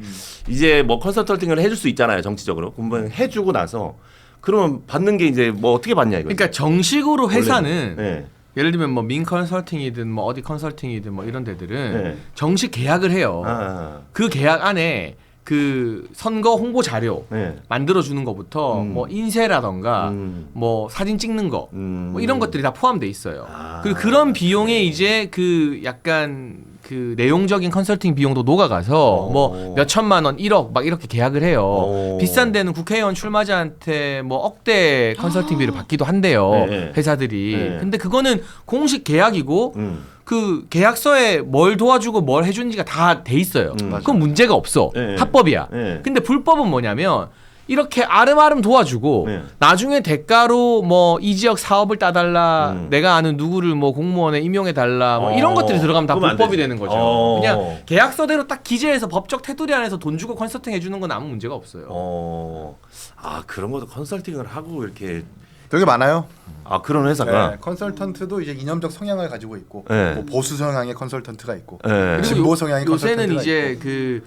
이제 뭐 컨설팅을 해줄 수 있잖아요 정치적으로. 그러면 해주고 나서 그러면 받는 게 이제 뭐 어떻게 받냐 이거. 그러니까 정식으로 회사는 네. 예를 들면 뭐 민 컨설팅이든 뭐 어디 컨설팅이든 뭐 이런 데들은 네. 정식 계약을 해요. 그 계약 안에 그 선거 홍보 자료 네. 만들어 주는 것부터 뭐 인쇄라던가 뭐 사진 찍는 거 뭐 이런 것들이 다 포함돼 있어요. 그리고 그런 비용에 이제 그 약간 그 내용적인 컨설팅 비용도 녹아가서 뭐 몇 천만 원, 1억 막 이렇게 계약을 해요. 비싼 데는 국회의원 출마자한테 뭐 억대 컨설팅비를 받기도 한대요. 네. 회사들이. 네. 근데 그거는 공식 계약이고 그 계약서에 뭘 도와주고 뭘 해주는지가 다 돼 있어요. 그건 문제가 없어. 네. 합법이야. 네. 근데 불법은 뭐냐면 이렇게 아름아름 도와주고 네. 나중에 대가로 뭐 이 지역 사업을 따달라, 내가 아는 누구를 뭐 공무원에 임용해 달라, 뭐 이런 것들이 들어가면 다 그러면 안 불법이 되지. 되는 거죠. 그냥 계약서대로 딱 기재해서 법적 테두리 안에서 돈 주고 컨설팅 해주는 건 아무 문제가 없어요. 아 그런 것도 컨설팅을 하고 이렇게 되게 많아요. 아 그런 회사가. 네, 컨설턴트도 이제 이념적 성향을 가지고 있고 네. 뭐 보수 성향의 컨설턴트가 있고 네. 진보 성향의 요새는 컨설턴트가 이제 있고. 그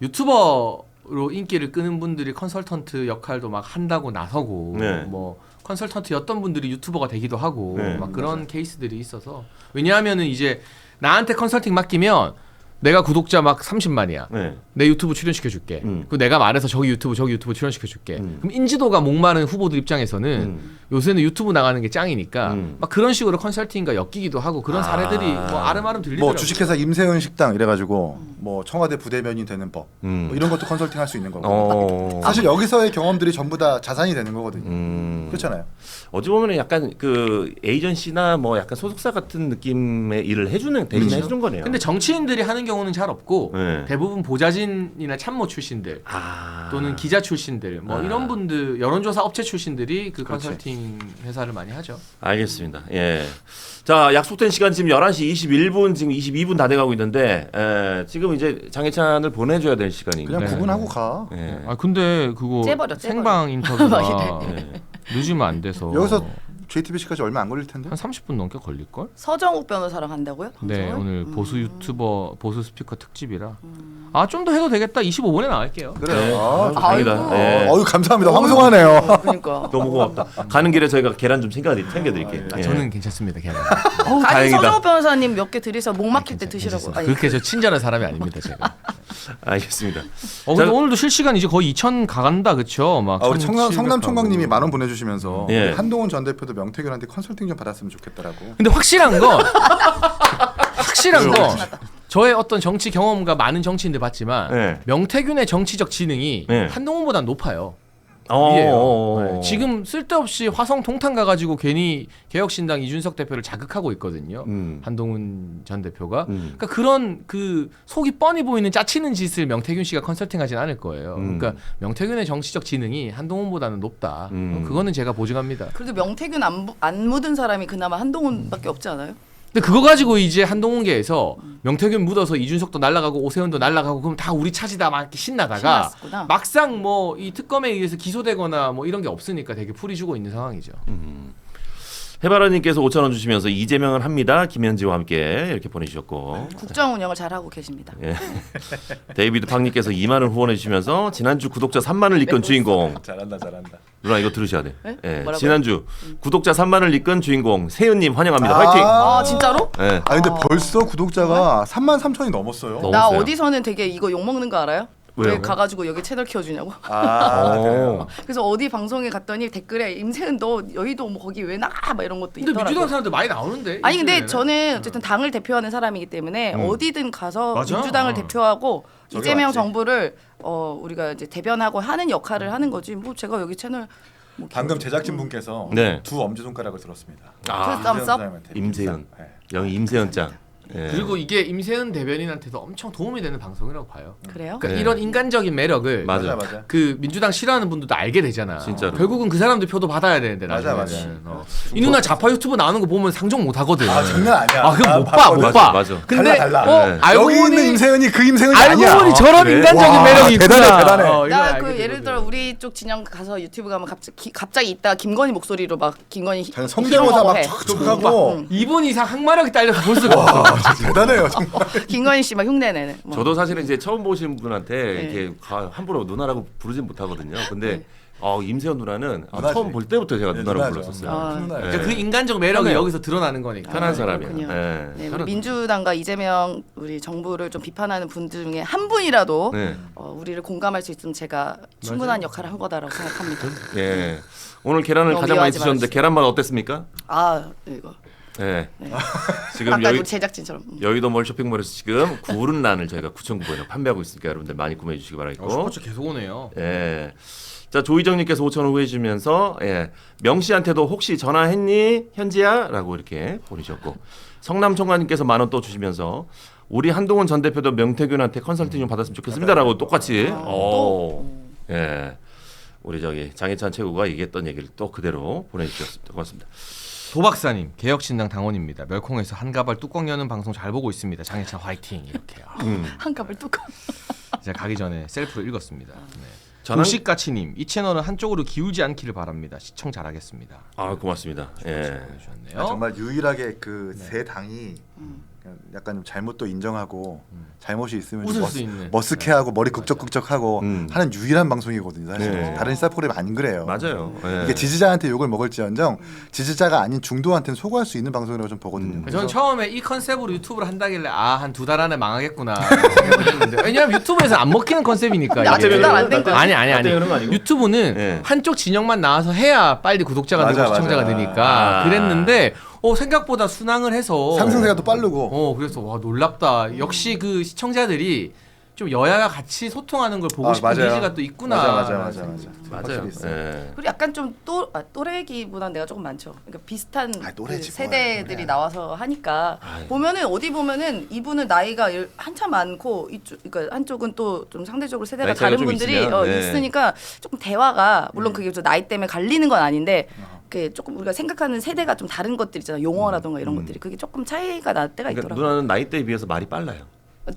유튜버로 인기를 끄는 분들이 컨설턴트 역할도 막 한다고 나서고 네. 뭐 컨설턴트였던 분들이 유튜버가 되기도 하고 네. 막 그런 케이스들이 있어서 왜냐하면은 이제 나한테 컨설팅 맡기면 내가 구독자 막 30만이야. 네. 내 유튜브 출연시켜줄게. 그 내가 말해서 저기 유튜브 출연시켜줄게. 그럼 인지도가 목마른 후보들 입장에서는 요새는 유튜브 나가는 게 짱이니까 막 그런 식으로 컨설팅과 엮이기도 하고 그런 사례들이 뭐 아름아름 들리더라고요. 뭐 주식회사 임세은 식당 이래가지고 뭐 청와대 부대변인 되는 법 뭐 이런 것도 컨설팅 할 수 있는 거고 사실 여기서의 경험들이 전부 다 자산이 되는 거거든요. 그렇잖아요. 어찌 보면 약간 그 에이전시나 뭐 약간 소속사 같은 느낌의 일을 해주는 대신 해주는 거네요. 근데 정치인들이 하는 경우는 잘 없고 네. 대부분 보좌진이나 참모 출신들 또는 기자 출신들 뭐 이런 분들 여론조사 업체 출신들이 그 컨설팅 회사를 많이 하죠. 알겠습니다. 예. 자, 약속된 시간 지금 11시 21분, 지금 22분 다 돼가고 있는데, 지금 이제 장혜찬을 보내줘야 될 시간입니다. 그냥 구분하고 가. 예. 아 근데 그거 째버려. 생방 인터뷰가 예. 늦으면 안 돼서 여기서 JTBC까지 얼마 안 걸릴 텐데. 한 30분 넘게 걸릴 걸? 서정욱 변호사랑 한다고요? 네, 방송을? 오늘 보수 유튜버, 보수 스피커 특집이라. 아, 좀 더 해도 되겠다. 25분에 나갈게요. 그래요. 아주 다행이다. 아이고. 예. 어유 감사합니다. 황송하네요. 그러니까. 너무 고맙다. 가는 길에 저희가 계란 좀 챙겨드릴게요. 아, 예. 저는 괜찮습니다. 계란. 아니 다행이다. 서정욱 변호사님 몇 개 드리서 목 막힐 때 드시라고. 아니, 그렇게 저 친절한 사람이 아닙니다, 제가. 알겠습니다. 근데 자, 오늘도 실시간 이제 거의 2,000 가간다, 그쵸? 막 우리 1,700 성남 총각님이 가고. 10,000원 보내주시면서 예. 한동훈 전 대표도 명태균한테 컨설팅 좀 받았으면 좋겠다라고. 근데 확실한 건 저의 어떤 정치 경험과 많은 정치인들 봤지만 네. 명태균의 정치적 지능이 네. 한동훈보단 높아요. 어, 위에요. 어, 어. 네. 지금 쓸데없이 화성 통탄 가가지고 괜히 개혁신당 이준석 대표를 자극하고 있거든요. 한동훈 전 대표가. 그러니까 그런 그 속이 뻔히 보이는 짜치는 짓을 명태균 씨가 컨설팅하진 않을 거예요. 그러니까 명태균의 정치적 지능이 한동훈보다는 높다. 그거는 제가 보증합니다. 그래도 명태균 안 묻은 사람이 그나마 한동훈밖에 없지 않아요? 근데 그거 가지고 이제 한동훈계에서 명태균 묻어서 이준석도 날아가고 오세훈도 날아가고 그럼 다 우리 차지다 막 이렇게 신나다가 신났구나. 막상 뭐 이 특검에 의해서 기소되거나 뭐 이런 게 없으니까 되게 풀이 주고 있는 상황이죠. 해바라님께서 5,000원 주시면서 이재명을 합니다. 김현지와 함께 이렇게 보내주셨고. 국정 운영을 잘하고 계십니다. 예. 데이비드 팡님께서 2만 원 후원해 주시면서 지난주 구독자 3만을 이끈 주인공. 잘한다. 누나 이거 들으셔야 돼. 네? 예. 뭐라고요? 지난주 구독자 3만을 이끈 주인공 세윤님 환영합니다. 화이팅. 아 진짜로? 예. 아 근데 벌써 구독자가 33,000이 넘었어요. 너무 나 세요. 어디서는 되게 이거 욕 먹는 거 알아요? 왜요? 왜 가가지고 여기 채널 키워주냐고. 오. 그래서 어디 방송에 갔더니 댓글에 임세은 너 여의도 뭐 거기 왜 나가? 막 이런 것도 근데 있더라고. 민주당 사람들 많이 나오는데. 아니 근데 일주일에는. 저는 어쨌든 당을 대표하는 사람이기 때문에 어디든 가서 맞아. 민주당을 대표하고 저게 이재명 맞지. 정부를 우리가 이제 대변하고 하는 역할을 하는 거지. 뭐 제가 여기 채널 뭐 방금 제작진 분께서 네. 두 엄지 손가락을 들었습니다. 아, 그 썸썸? 사람한테. 임세은. 네. 영희 임세은 짱. 예. 그리고 이게 임세은 대변인한테도 엄청 도움이 되는 방송이라고 봐요. 그래요? 그러니까 네. 이런 인간적인 매력을 맞아. 맞아. 그 민주당 싫어하는 분들도 알게 되잖아. 진짜로. 결국은 그 사람들 표도 받아야 되는데 맞아, 나중에는. 맞아. 이 누나 자파 유튜브 나오는 거 보면 상종 못 하거든. 아 장난 아니야. 아 그럼 못 봐, 봤거든. 못 봐. 맞아. 근데 달라. 네. 알고 여기 있는 보니 임세은이 그 임세은이 알고 아니야. 보니 저런 그래? 인간적인 와, 매력이 있구나. 대단해. 이걸 나 알게 그 예를 되거든. 들어 우리 쪽 진영 가서 유튜브 가면 갑자기 있다 김건희 목소리로 막 김건희 그냥 성대모사 막 해. 촉촉하고 2분 이상 항마력이 딸려서 볼 수가 없어. 대단해요 정말. 김건희 씨 막 흉내내는. 뭐. 저도 사실은 이제 처음 보신 분한테 네. 이렇게 함부로 누나라고 부르진 못하거든요. 근데 임세연 누나는 누나지. 처음 볼 때부터 제가 누나라고 누나죠. 불렀었어요. 아. 큰 누나예요. 그러니까 그 인간적 매력이 편해요. 여기서 드러나는 거니까. 편한 사람이야. 그렇군요. 예. 네, 우리 편한- 민주당과 이재명 우리 정부를 좀 비판하는 분 중에 한 분이라도 네. 우리를 공감할 수 있으면 제가 충분한 역할을 한 거다라고 생각합니다. 예. 오늘 계란을 너무 가장 많이 미워하지 드셨는데 마십시오. 계란 맛 어땠습니까? 아 이거 네. 지금 아까 우리 제작진처럼. 여의도몰 쇼핑몰에서 지금 구른 란을 저희가 9,900원에 판매하고 있으니까 여러분들 많이 구매해 주시기 바라겠고. 슈퍼챗 계속 오네요. 예. 자 조희정님께서 5,000원 후해 주시면서 예. 명 씨한테도 혹시 전화했니 현지야?라고 이렇게 보내셨고 성남총괄님께서 10,000원 또 주시면서 우리 한동훈 전 대표도 명태균한테 컨설팅 좀 받았으면 좋겠습니다라고 똑같이. 예. 우리 저기 장혜찬 최고가 얘기했던 얘기를 또 그대로 보내주셨습니다. 고맙습니다. 도박사님 개혁신당 당원입니다. 멸콩에서 한가발 뚜껑 여는 방송 잘 보고 있습니다. 장혜찬 화이팅 이렇게요. 한 갑을 뚜껑. 제가 가기 전에 셀프로 읽었습니다. 네. 전화- 도식가치님 이 채널은 한쪽으로 기울지 않기를 바랍니다. 시청 잘하겠습니다. 아 고맙습니다. 예. 보내주셨네요. 아, 정말 유일하게 그 세 당이 그냥 약간 좀 잘못도 인정하고 잘못이 있으면 좀 웃을 수 있는. 머쓱해하고 머리 극적극적하고 하는 유일한 방송이거든요. 사실 네. 다른 시사 프로그램 안 그래요. 맞아요. 예. 이게 지지자한테 욕을 먹을지언정 지지자가 아닌 중도한테는 소구할 수 있는 방송이라고 좀 보거든요. 저는 처음에 이 컨셉으로 유튜브를 한다길래 한 2달 안에 망하겠구나 생각했는데 왜냐면 유튜브에서 안 먹히는 컨셉이니까. 근데 아직 이게. 2달 안 된 거야. 아니. 그런 거 아니고? 유튜브는 네. 한쪽 진영만 나와서 해야 빨리 구독자가 맞아, 되고 시청자가 맞아. 되니까 아. 그랬는데 생각보다 순항을 해서 상승세가 또 빠르고 그래서 와 놀랍다. 역시 그 시청자들이 좀 여야가 같이 소통하는 걸 보고 아, 싶은 맞아요. 니즈가 또 있구나. 맞아. 맞아요. 확실히 있어요. 예. 그리고 약간 좀 또래기보단 내가 조금 많죠. 그러니까 비슷한 또래지 그 뭐야. 세대들이 그래. 나와서 하니까 아이. 보면은 어디 보면은 이분은 나이가 한참 많고 이쪽 그러니까 한쪽은 또 좀 상대적으로 세대가 나이 차이가 다른 좀 분들이 있으면, 네. 있으니까 조금 대화가 물론 그게 좀 나이 때문에 갈리는 건 아닌데 그 조금 우리가 생각하는 세대가 좀 다른 것들 있잖아. 용어라든가 이런 것들이 그게 조금 차이가 날 때가 그러니까 있더라고요. 누나는 나이대에 비해서 말이 빨라요.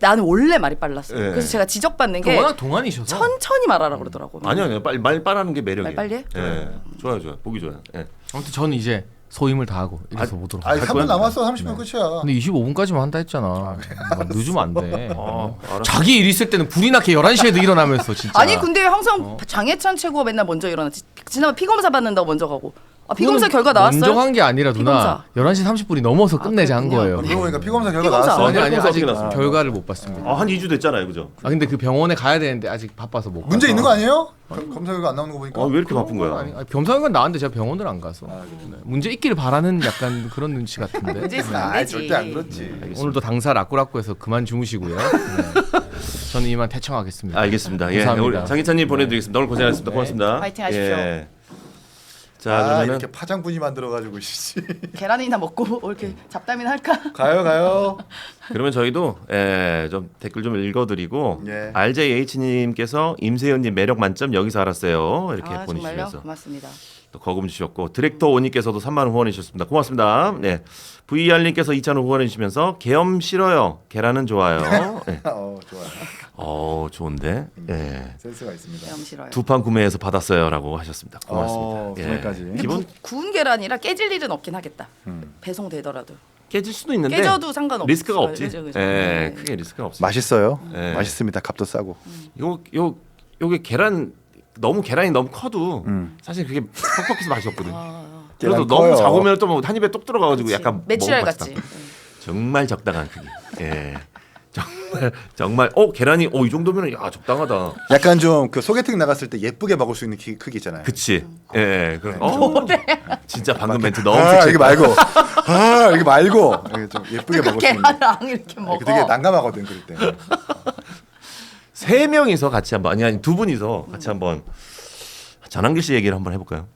나는 원래 말이 빨랐어요. 네. 그래서 제가 지적받는 게 워낙 동안이셔서. 천천히 말하라 그러더라고요. 아니요. 말 빠르는 게 매력이에요. 말 빨리 해? 예. 좋아요. 보기 좋아요. 예. 아무튼 저는 이제 소임을 다하고 이래서 보도록 아니 하겠습니다. 3분 남았어. 30분 끝이야. 근데 25분까지만 한다 했잖아. 뭐 늦으면 안 돼. 알았어. 자기 일 있을 때는 불이 나게 11시에도 일어나면서 진짜. 아니 근데 항상 장혜찬 최고가 맨날 먼저 일어나지. 지난번 피검사 받는다고 먼저 가고. 피검사 결과 나왔어요? 먼저 간 게 아니라 누나 피검사. 11시 30분이 넘어서 끝내자 한 그렇군요. 거예요. 그러고 보니까 피검사 결과 피검사. 나왔어. 아니 피검사 아직 어떻게 났습니까? 결과를 못 봤습니다. 한 2주 됐잖아요. 그죠? 근데 그 병원에 가야 되는데 아직 바빠서 못 가서. 문제 있는 거 아니에요? 검사 결과 안 나오는 거 보니까. 왜 이렇게 바쁜 거야? 아니, 겸사겸사 나왔는데 제가 병원을 안 가서. 네. 문제 있기를 바라는 약간 그런 눈치 같은데. 문제 있으면 안 되지. 절대 안 그렇지. 오늘도 당사 라꾸라꾸해서 그만 주무시고요. 네. 저는 이만 퇴청하겠습니다. 알겠습니다. 예. 감사합니다. 우리 장희찬님 보내드리겠습니다. 오늘 고생하셨습니다. 네. 고맙습니다. 파이팅 하십시오. 예. 자 그러면은 이렇게 파장분이 만들어가지고 씨. 계란이나 먹고 이렇게 잡담이나 할까? 가요. 그러면 저희도 좀 댓글 좀 읽어드리고 예. RJH님께서 임세현님 매력 만점 여기서 알았어요 이렇게 정말요? 보내주시면서 고맙습니다. 또 거금 주셨고 디렉터 오님께서도 3만 원 후원해 주셨습니다. 고맙습니다. 네. VR님께서 2,000원 후원해 주시면서 계엄 싫어요. 계란은 좋아요. 네. 좋아요. 좋은데. 예. 센스가 있습니다. 계엄 싫어요. 두 판 구매해서 받았어요라고 하셨습니다. 고맙습니다. 구매까지. 근데 기본 구운 계란이라 깨질 일은 없긴 하겠다. 배송되더라도 깨질 수도 있는데 깨져도 상관없어요. 리스크가 없지. 그죠, 그죠. 예, 네. 크게 리스크가 없어. 맛있어요. 네. 맛있습니다. 값도 싸고. 요게 계란이 너무 커도 사실 그게 퍽퍽해서 맛이 없거든. 그래도 계란 너무 커요. 작으면 또 한 입에 똑 들어가가지고 약간 매출알 먹어봤다. 같지. 정말 적당한 크기. 예. 정말 계란이 이 정도면 적당하다. 약간 좀 그 소개팅 나갔을 때 예쁘게 먹을 수 있는 크기 있잖아요. 그치. 예. 진짜 방금 멘트 너무 이게 섹시했다. 말고 이게 말고 이게 좀 예쁘게 먹을 수 있는. 계란을 안 이렇게 먹어. 되게 난감하거든 그럴 때. 세 명이서 같이 한번 아니 두 분이서 같이 한번 전한길 씨 얘기를 한번 해볼까요?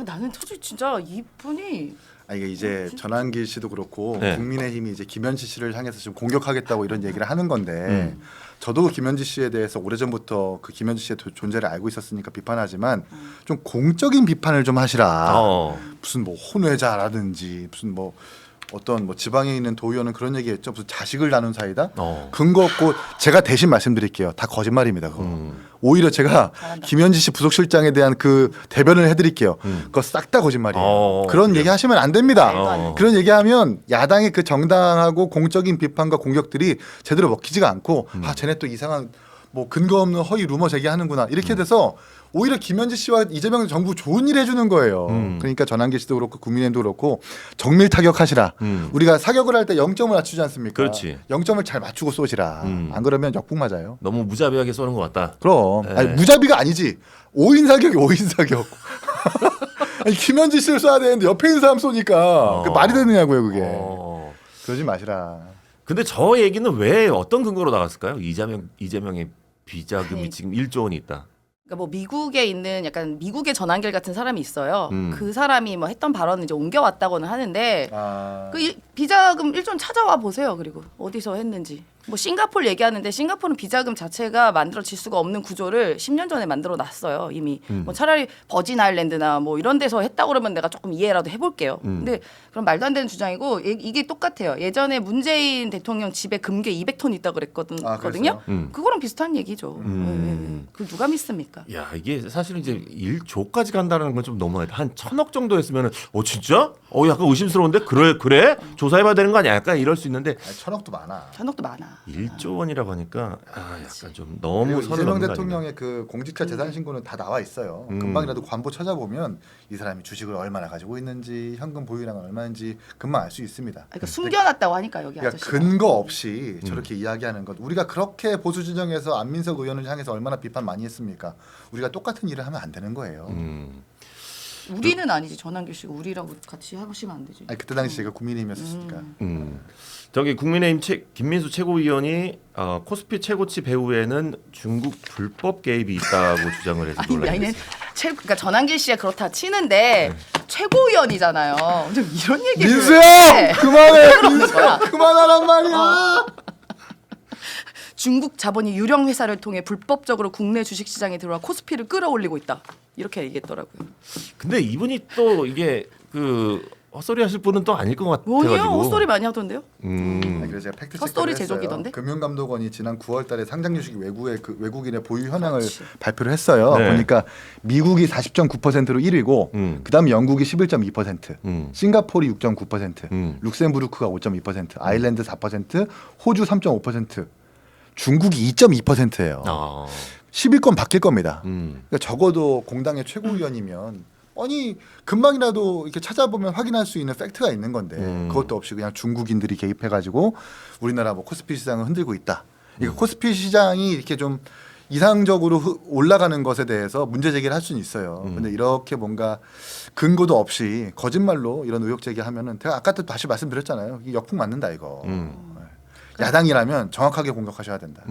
나는 사실 진짜 이분이 이게 이제 전한길 씨도 그렇고 네. 국민의힘이 이제 김현지 씨를 향해서 좀 공격하겠다고 이런 얘기를 하는 건데 저도 김현지 씨에 대해서 오래전부터 그 김현지 씨의 존재를 알고 있었으니까 비판하지만 좀 공적인 비판을 좀 하시라. 무슨 뭐 혼외자라든지 무슨 뭐 어떤 뭐 지방에 있는 도의원은 그런 얘기했죠. 무슨 자식을 나눈 사이다. 근거 없고 제가 대신 말씀드릴게요. 다 거짓말입니다. 그거. 오히려 제가 김현지 씨 부속실장에 대한 그 대변을 해드릴게요. 그거 싹 다 거짓말이에요. 그런 얘기 하시면 안 됩니다. 그런 얘기하면 야당의 그 정당하고 공적인 비판과 공격들이 제대로 먹히지가 않고 쟤네 또 이상한 뭐 근거 없는 허위 루머 제기하는구나 이렇게 돼서 오히려 김현지 씨와 이재명 정부 좋은 일 해주는 거예요. 그러니까 전한길 씨도 그렇고 국민의힘도 그렇고 정밀 타격하시라. 우리가 사격을 할 때 0점을 맞추지 않습니까? 그렇지. 0점을 잘 맞추고 쏘시라. 안 그러면 역풍 맞아요. 너무 무자비하게 쏘는 것 같다. 그럼 네. 아니, 무자비가 아니지. 5인 사격이 5인 사격. 아니 김현지 씨를 쏴야 되는데 옆에 있는 사람 쏘니까 그 말이 되느냐고요 그게. 그러지 마시라. 근데 저 얘기는 왜 어떤 근거로 나갔을까요? 이재명의 비자금이 아니. 지금 1조 원이 있다. 그러니까 뭐 미국에 있는 약간 미국의 전환길 같은 사람이 있어요. 그 사람이 뭐 했던 발언을 이제 옮겨왔다고는 하는데 그 비자금 1조 원 찾아와 보세요. 그리고 어디서 했는지. 뭐 싱가포르 얘기하는데 싱가포르는 비자금 자체가 만들어질 수가 없는 구조를 10년 전에 만들어 놨어요. 이미. 뭐 차라리 버진 아일랜드나 뭐 이런 데서 했다고 그러면 내가 조금 이해라도 해볼게요. 근데 그런 말도 안 되는 주장이고 이게 똑같아요. 예전에 문재인 대통령 집에 금괴 200톤 있다 그랬거든요. 그거랑 비슷한 얘기죠. 그 누가 믿습니까? 야 이게 사실은 이제 1조까지 간다는 건 좀 너무하다. 한 1,000억 정도 했으면은 진짜? 약간 의심스러운데 그래 조사해봐야 되는 거 아니야? 약간 이럴 수 있는데 아니, 천억도 많아. 전억도 많아. 1조 원이라고 하니까 약간 좀 너무 그리고 선을 이재명 넘는 거 대통령의 그 공직자 재산 신고는 다 나와 있어요. 금방이라도 관보 찾아보면 이 사람이 주식을 얼마나 가지고 있는지 현금 보유량은 얼마인지 금방 알 수 있습니다. 그러니까 숨겨놨다고 하니까 여기 그러니까 아저씨가. 근거 없이 저렇게 이야기하는 것 우리가 그렇게 보수 진영에서 안민석 의원을 향해서 얼마나 비판 많이 했습니까? 우리가 똑같은 일을 하면 안 되는 거예요. 우리는 아니지 전환길 씨가 우리라고 같이 하시면 안 되지. 아니, 그때 당시 제가 국민의힘이었으니까. 저기 국민의힘 김민수 최고위원이 코스피 최고치 배후에는 중국 불법 개입이 있다고 주장을 해서 아니 논란이 아니 있어요. 그러니까 전환길 씨가 그렇다 치는데 최고위원이잖아요. 좀 이런 얘기를. 민수야 그만해. 그러는 민수야 거야. 그만하란 말이야. 중국 자본이 유령 회사를 통해 불법적으로 국내 주식 시장에 들어와 코스피를 끌어올리고 있다. 이렇게 얘기했더라고요. 근데 이분이 또 이게 그 헛소리 하실 분은 또 아닐 것 같아가지고. 뭐요? 헛소리 많이 하던데요? 아니, 그래서 제가 팩트 체크를 헛소리 했어요. 제조기던데? 금융감독원이 지난 9월달에 상장 주식 외국인의 보유 현황을 그렇지. 발표를 했어요. 네. 보니까 미국이 40.9%로 1위고, 그다음 영국이 11.2%, 싱가포르 6.9%, 룩셈부르크가 5.2%, 아일랜드 4%, 호주 3.5%, 중국이 2.2%예요. 10위권 바뀔 겁니다. 그러니까 적어도 공당의 최고위원이면 아니 금방이라도 이렇게 찾아보면 확인할 수 있는 팩트가 있는 건데 그것도 없이 그냥 중국인들이 개입해가지고 우리나라 뭐 코스피 시장을 흔들고 있다. 그러니까 코스피 시장이 이렇게 좀 이상적으로 올라가는 것에 대해서 문제 제기를 할 수는 있어요. 근데 이렇게 뭔가 근거도 없이 거짓말로 이런 의혹 제기하면은 제가 아까도 다시 말씀드렸잖아요. 이게 역풍 맞는다 이거. 야당이라면 정확하게 공격하셔야 된다.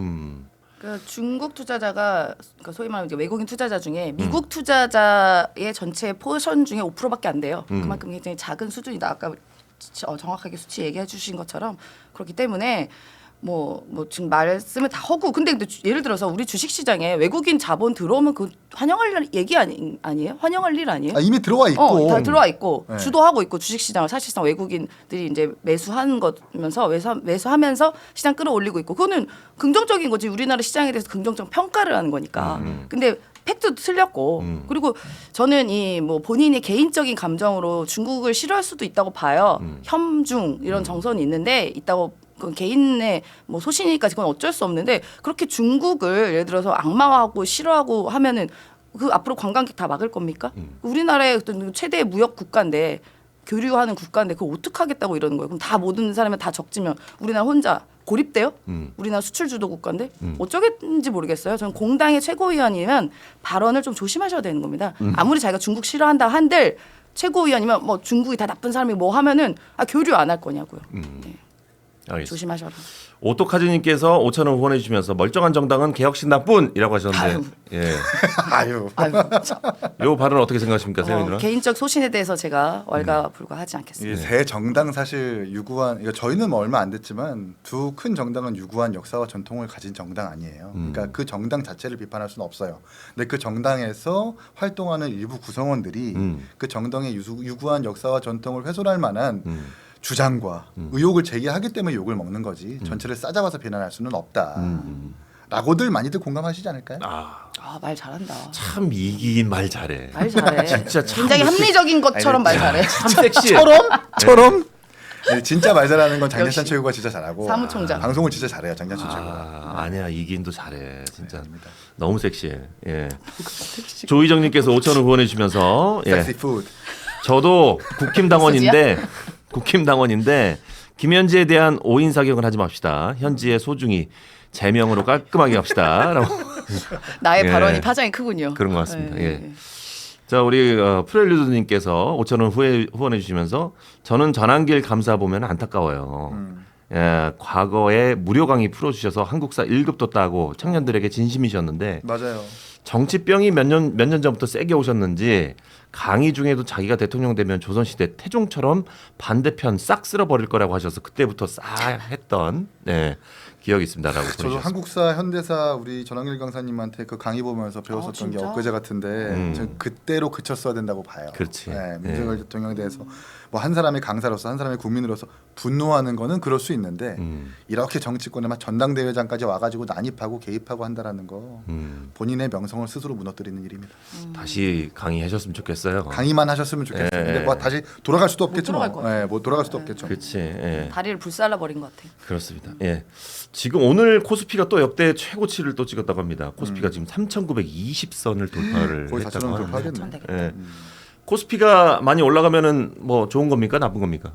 그 중국 투자자가 그러니까 소위 말하는 이제 외국인 투자자 중에 미국 투자자의 전체 포션 중에 5%밖에 안 돼요. 그만큼 굉장히 작은 수준이다. 아까 정확하게 수치 얘기해 주신 것처럼 그렇기 때문에 뭐 지금 말씀을 다 하고 근데 예를 들어서 우리 주식 시장에 외국인 자본 들어오면 그 환영할 얘기 아니에요? 환영할 일 아니에요? 이미 들어와 있고 다 들어와 있고 네. 주도하고 있고 주식 시장을 사실상 외국인들이 이제 매수하는 거면서 매수하면서 시장 끌어올리고 있고 그거는 긍정적인 거지 우리나라 시장에 대해서 긍정적 평가를 하는 거니까. 근데 팩트도 틀렸고 그리고 저는 이 뭐 본인의 개인적인 감정으로 중국을 싫어할 수도 있다고 봐요. 혐중 이런 정선이 있는데 있다고. 그 개인의 뭐 소신이니까 그건 어쩔 수 없는데 그렇게 중국을 예를 들어서 악마화하고 싫어하고 하면은 그 앞으로 관광객 다 막을 겁니까? 우리나라의 어떤 최대 무역 국가인데 교류하는 국가인데 그걸 어떻게 하겠다고 이러는 거예요? 그럼 다 모든 사람이 다 적지면 우리나라 혼자 고립돼요? 우리나라 수출 주도 국가인데 어쩌겠는지 모르겠어요. 저는 공당의 최고위원이면 발언을 좀 조심하셔야 되는 겁니다. 아무리 자기가 중국 싫어한다 한들 최고위원이면 뭐 중국이 다 나쁜 사람이 뭐 하면은 교류 안 할 거냐고요. 네. 알겠습니다. 조심하셔라. 오토카즈님께서 5,000원 후원해 주시면서 멀쩡한 정당은 개혁신당뿐이라고 하셨는데, 아유. 요 발언 어떻게 생각하십니까, 세영이들은? 개인적 소신에 대해서 제가 왈가불가하지 않겠습니다. 이 새 정당 사실 유구한 그러니까 저희는 뭐 얼마 안 됐지만 두 큰 정당은 유구한 역사와 전통을 가진 정당 아니에요. 그러니까 그 정당 자체를 비판할 수는 없어요. 근데 그 정당에서 활동하는 일부 구성원들이 그 정당의 유구한 역사와 전통을 훼손할 만한 주장과 의혹을 제기하기 때문에 욕을 먹는 거지 전체를 싸잡아서 비난할 수는 없다. 라고들 많이들 공감하시지 않을까요? 말 잘한다. 참 이긴 말 잘해. 말 잘해. 진짜 참 굉장히 합리적인 것처럼 말 잘해. 참 섹시해. 처럼? 네, 진짜 말 잘하는 건 장재찬 최고가 진짜 잘하고 사무총장. 방송을 진짜 잘해요 장재찬 최고가. 아니야 이긴도 잘해 진짜 아닙니다. 너무 섹시해. 예. 조희정님께서 5,000원 후원해 주시면서 섹시 푸드. 저도 국힘당원인데 김현지에 대한 오인 사격을 하지 맙시다. 현지의 소중히 제명으로 깔끔하게 합시다라고 나의 예. 발언이 파장이 크군요. 그런 것 같습니다. 예. 자, 우리 프렐류드님께서 5,000원 후원해 주시면서 저는 전환길 감사 보면 안타까워요. 예, 과거에 무료 강의 풀어주셔서 한국사 1급도 따고 청년들에게 진심이셨는데 맞아요. 정치병이 몇 년 전부터 세게 오셨는지 강의 중에도 자기가 대통령 되면 조선시대 태종처럼 반대편 싹 쓸어버릴 거라고 하셔서 그때부터 싹 했던 기억이 있습니다라고 저도 보내주셨습니다. 한국사, 현대사 우리 전환길 강사님한테 그 강의 보면서 배웠었던 게 진짜? 엊그제 같은데 저는 그때로 그쳤어야 된다고 봐요. 그렇지. 네, 문재인 대통령에 대해서 뭐 한 사람의 강사로서 한 사람의 국민으로서 분노하는 거는 그럴 수 있는데 이렇게 정치권에 막 전당대회장까지 와가지고 난입하고 개입하고 한다라는 거 본인의 명성을 스스로 무너뜨리는 일입니다. 다시 강의하셨으면 좋겠어요. 강의만 하셨으면 좋겠어요. 근데 뭐 다시 돌아갈 수도 없겠죠. 돌아갈 것 같아요. 뭐 돌아갈 수도 없겠죠. 그렇지. 예. 다리를 불살라 버린 것 같아요. 그렇습니다. 예. 지금 오늘 코스피가 또 역대 최고치를 또 찍었다고 합니다. 코스피가 지금 3,920선을 돌파를 거의 했다고 4,000원 하는데. 돌파하겠네. 참 되겠다. 예. 코스피가 많이 올라가면은 뭐 좋은 겁니까 나쁜 겁니까?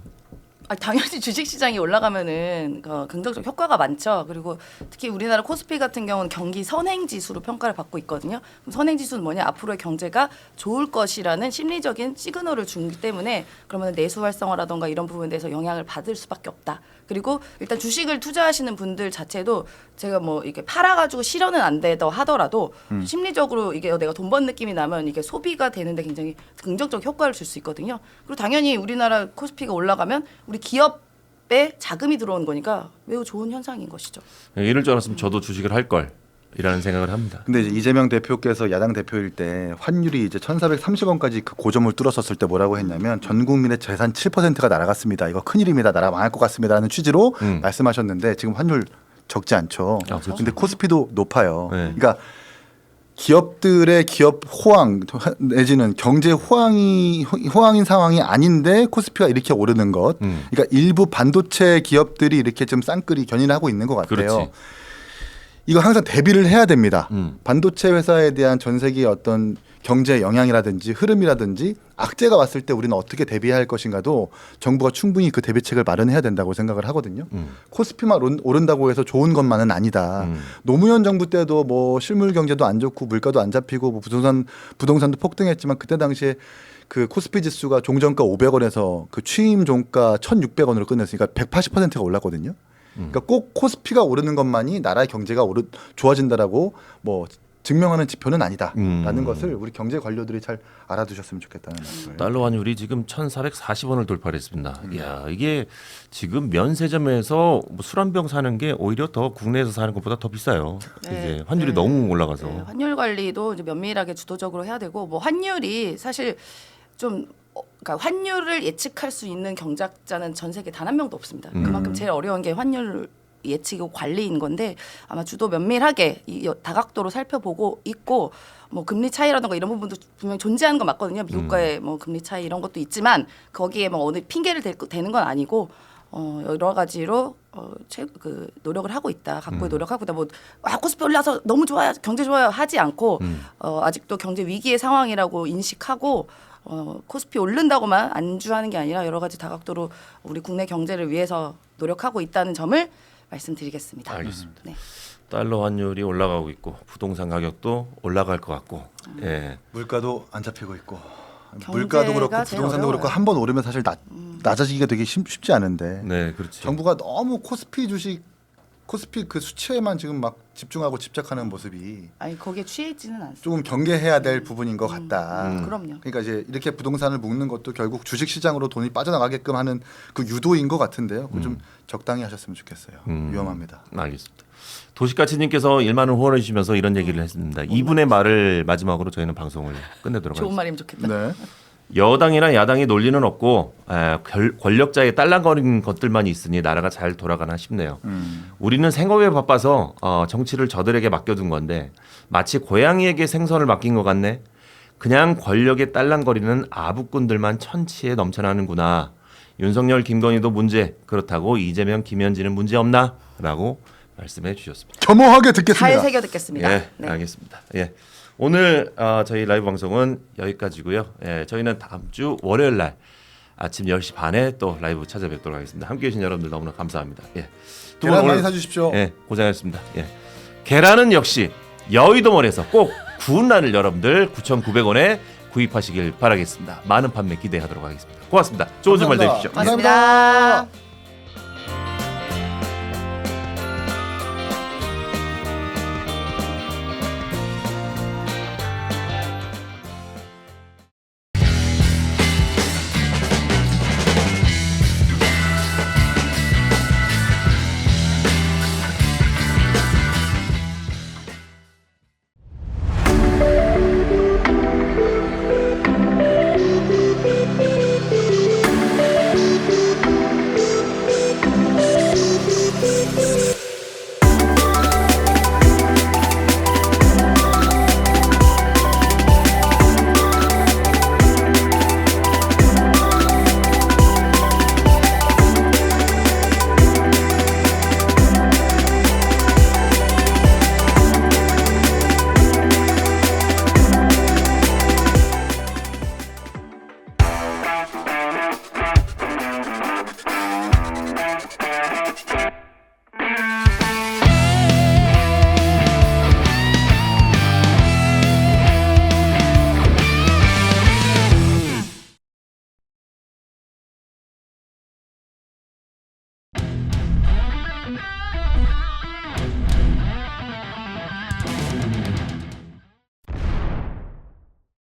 당연히 주식 시장이 올라가면은 긍정적 효과가 많죠. 그리고 특히 우리나라 코스피 같은 경우는 경기 선행 지수로 평가를 받고 있거든요. 그럼 선행 지수는 뭐냐? 앞으로의 경제가 좋을 것이라는 심리적인 시그널을 주기 때문에 그러면 내수 활성화라던가 이런 부분에 대해서 영향을 받을 수밖에 없다. 그리고 일단 주식을 투자하시는 분들 자체도 제가 뭐 이게 팔아가지고 실현은 안 되더 하더라도 심리적으로 이게 내가 돈 번 느낌이 나면 이게 소비가 되는데 굉장히 긍정적 효과를 줄 수 있거든요. 그리고 당연히 우리나라 코스피가 올라가면 우리 기업에 자금이 들어오는 거니까 매우 좋은 현상인 것이죠. 이럴 줄 알았으면 저도 주식을 할 걸. 이라는 생각을 합니다. 근데 이제 이재명 대표께서 야당 대표일 때 환율이 이제 1,430원까지 그 고점을 뚫었었을 때 뭐라고 했냐면 전 국민의 재산 7%가 날아갔습니다. 이거 큰일입니다. 나라 망할 것 같습니다라는 취지로 말씀하셨는데 지금 환율 적지 않죠. 아, 그렇죠. 근데 코스피도 높아요. 네. 그러니까 기업들의 기업 호황 내지는 경제 호황인 상황이 아닌데 코스피가 이렇게 오르는 것. 그러니까 일부 반도체 기업들이 이렇게 좀 쌍끌이 견인하고 있는 것 같아요. 그렇지. 이거 항상 대비를 해야 됩니다. 반도체 회사에 대한 전 세계의 어떤 경제 영향이라든지 흐름이라든지 악재가 왔을 때 우리는 어떻게 대비할 것인가도 정부가 충분히 그 대비책을 마련해야 된다고 생각을 하거든요. 코스피만 오른다고 해서 좋은 것만은 아니다. 노무현 정부 때도 뭐 실물 경제도 안 좋고 물가도 안 잡히고 뭐 부동산도 폭등했지만 그때 당시에 그 코스피 지수가 종전가 500원에서 그 취임 종가 1,600원으로 끝냈으니까 180%가 올랐거든요. 그러니까 꼭 코스피가 오르는 것만이 나라의 경제가 좋아진다라고 뭐 증명하는 지표는 아니다라는 것을 우리 경제 관료들이 잘 알아두셨으면 좋겠다는 말씀을. 달러 환율이 지금 1,440원을 돌파했습니다. 이야, 이게 지금 면세점에서 뭐 술 한 병 사는 게 오히려 더 국내에서 사는 것보다 더 비싸요. 네. 이제 환율이 너무 올라가서. 네, 환율 관리도 이제 면밀하게 주도적으로 해야 되고 뭐 환율이 사실 좀 그러니까 환율을 예측할 수 있는 경제학자는 전 세계 단 한 명도 없습니다. 그만큼 제일 어려운 게 환율 예측이고 관리인 건데 아마 주도 면밀하게 이 다각도로 살펴보고 있고 뭐 금리 차이라든가 이런 부분도 분명히 존재하는 건 맞거든요. 미국과의 뭐 금리 차이 이런 것도 있지만 거기에 뭐 어느 핑계를 대는 건 아니고 여러 가지로 그 노력을 하고 있다. 각고의 노력하고 있다. 뭐 코스피 올라서 너무 좋아요, 경제 좋아요 하지 않고 아직도 경제 위기의 상황이라고 인식하고 코스피 오른다고만 안주하는 게 아니라 여러 가지 다각도로 우리 국내 경제를 위해서 노력하고 있다는 점을 말씀드리겠습니다. 알겠습니다. 네. 달러 환율이 올라가고 있고 부동산 가격도 올라갈 것 같고. 예. 물가도 안 잡히고 있고 경제가 물가도 그렇고 제일 부동산도 어려워요. 그렇고 한 번 오르면 사실 낮아지기가 되게 쉽지 않은데 네, 그렇지. 정부가 너무 코스피 그 수치에만 지금 막 집중하고 집착하는 모습이 아니 거기에 취해 있지는 않습니다. 조금 경계해야 될 부분인 것 같다. 그럼요. 그러니까 이제 이렇게 부동산을 묶는 것도 결국 주식 시장으로 돈이 빠져나가게끔 하는 그 유도인 것 같은데요. 그거 좀 적당히 하셨으면 좋겠어요. 위험합니다. 알겠습니다. 도시가치님께서 1만 원 후원해 주시면서 이런 얘기를 했습니다. 이분의 말을 마지막으로 저희는 방송을 끝내도록 좋은 하겠습니다. 말이면 좋겠다. 네. 여당이나 야당이 논리는 없고 권력자의 딸랑거리는 것들만 있으니 나라가 잘 돌아가나 싶네요. 우리는 생업에 바빠서 정치를 저들에게 맡겨둔 건데 마치 고양이에게 생선을 맡긴 것 같네. 그냥 권력에 딸랑거리는 아부꾼들만 천치에 넘쳐나는구나. 윤석열, 김건희도 문제, 그렇다고 이재명, 김현진은 문제 없나? 라고 말씀해 주셨습니다. 겸허하게 듣겠습니다. 잘 새겨 듣겠습니다. 예, 네. 알겠습니다. 예. 오늘 저희 라이브 방송은 여기까지고요. 예, 저희는 다음 주 월요일 날 아침 10시 반에 또 라이브 찾아뵙도록 하겠습니다. 함께해 주신 여러분들 너무나 감사합니다. 예. 두 분 계란 오늘 많이 사주십시오. 예, 고생하셨습니다. 예. 계란은 역시 여의도몰에서 꼭 구운 날을 여러분들 9,900원에 구입하시길 바라겠습니다. 많은 판매 기대하도록 하겠습니다. 고맙습니다. 좋은 주말 감사합니다. 되십시오. 고맙습니다.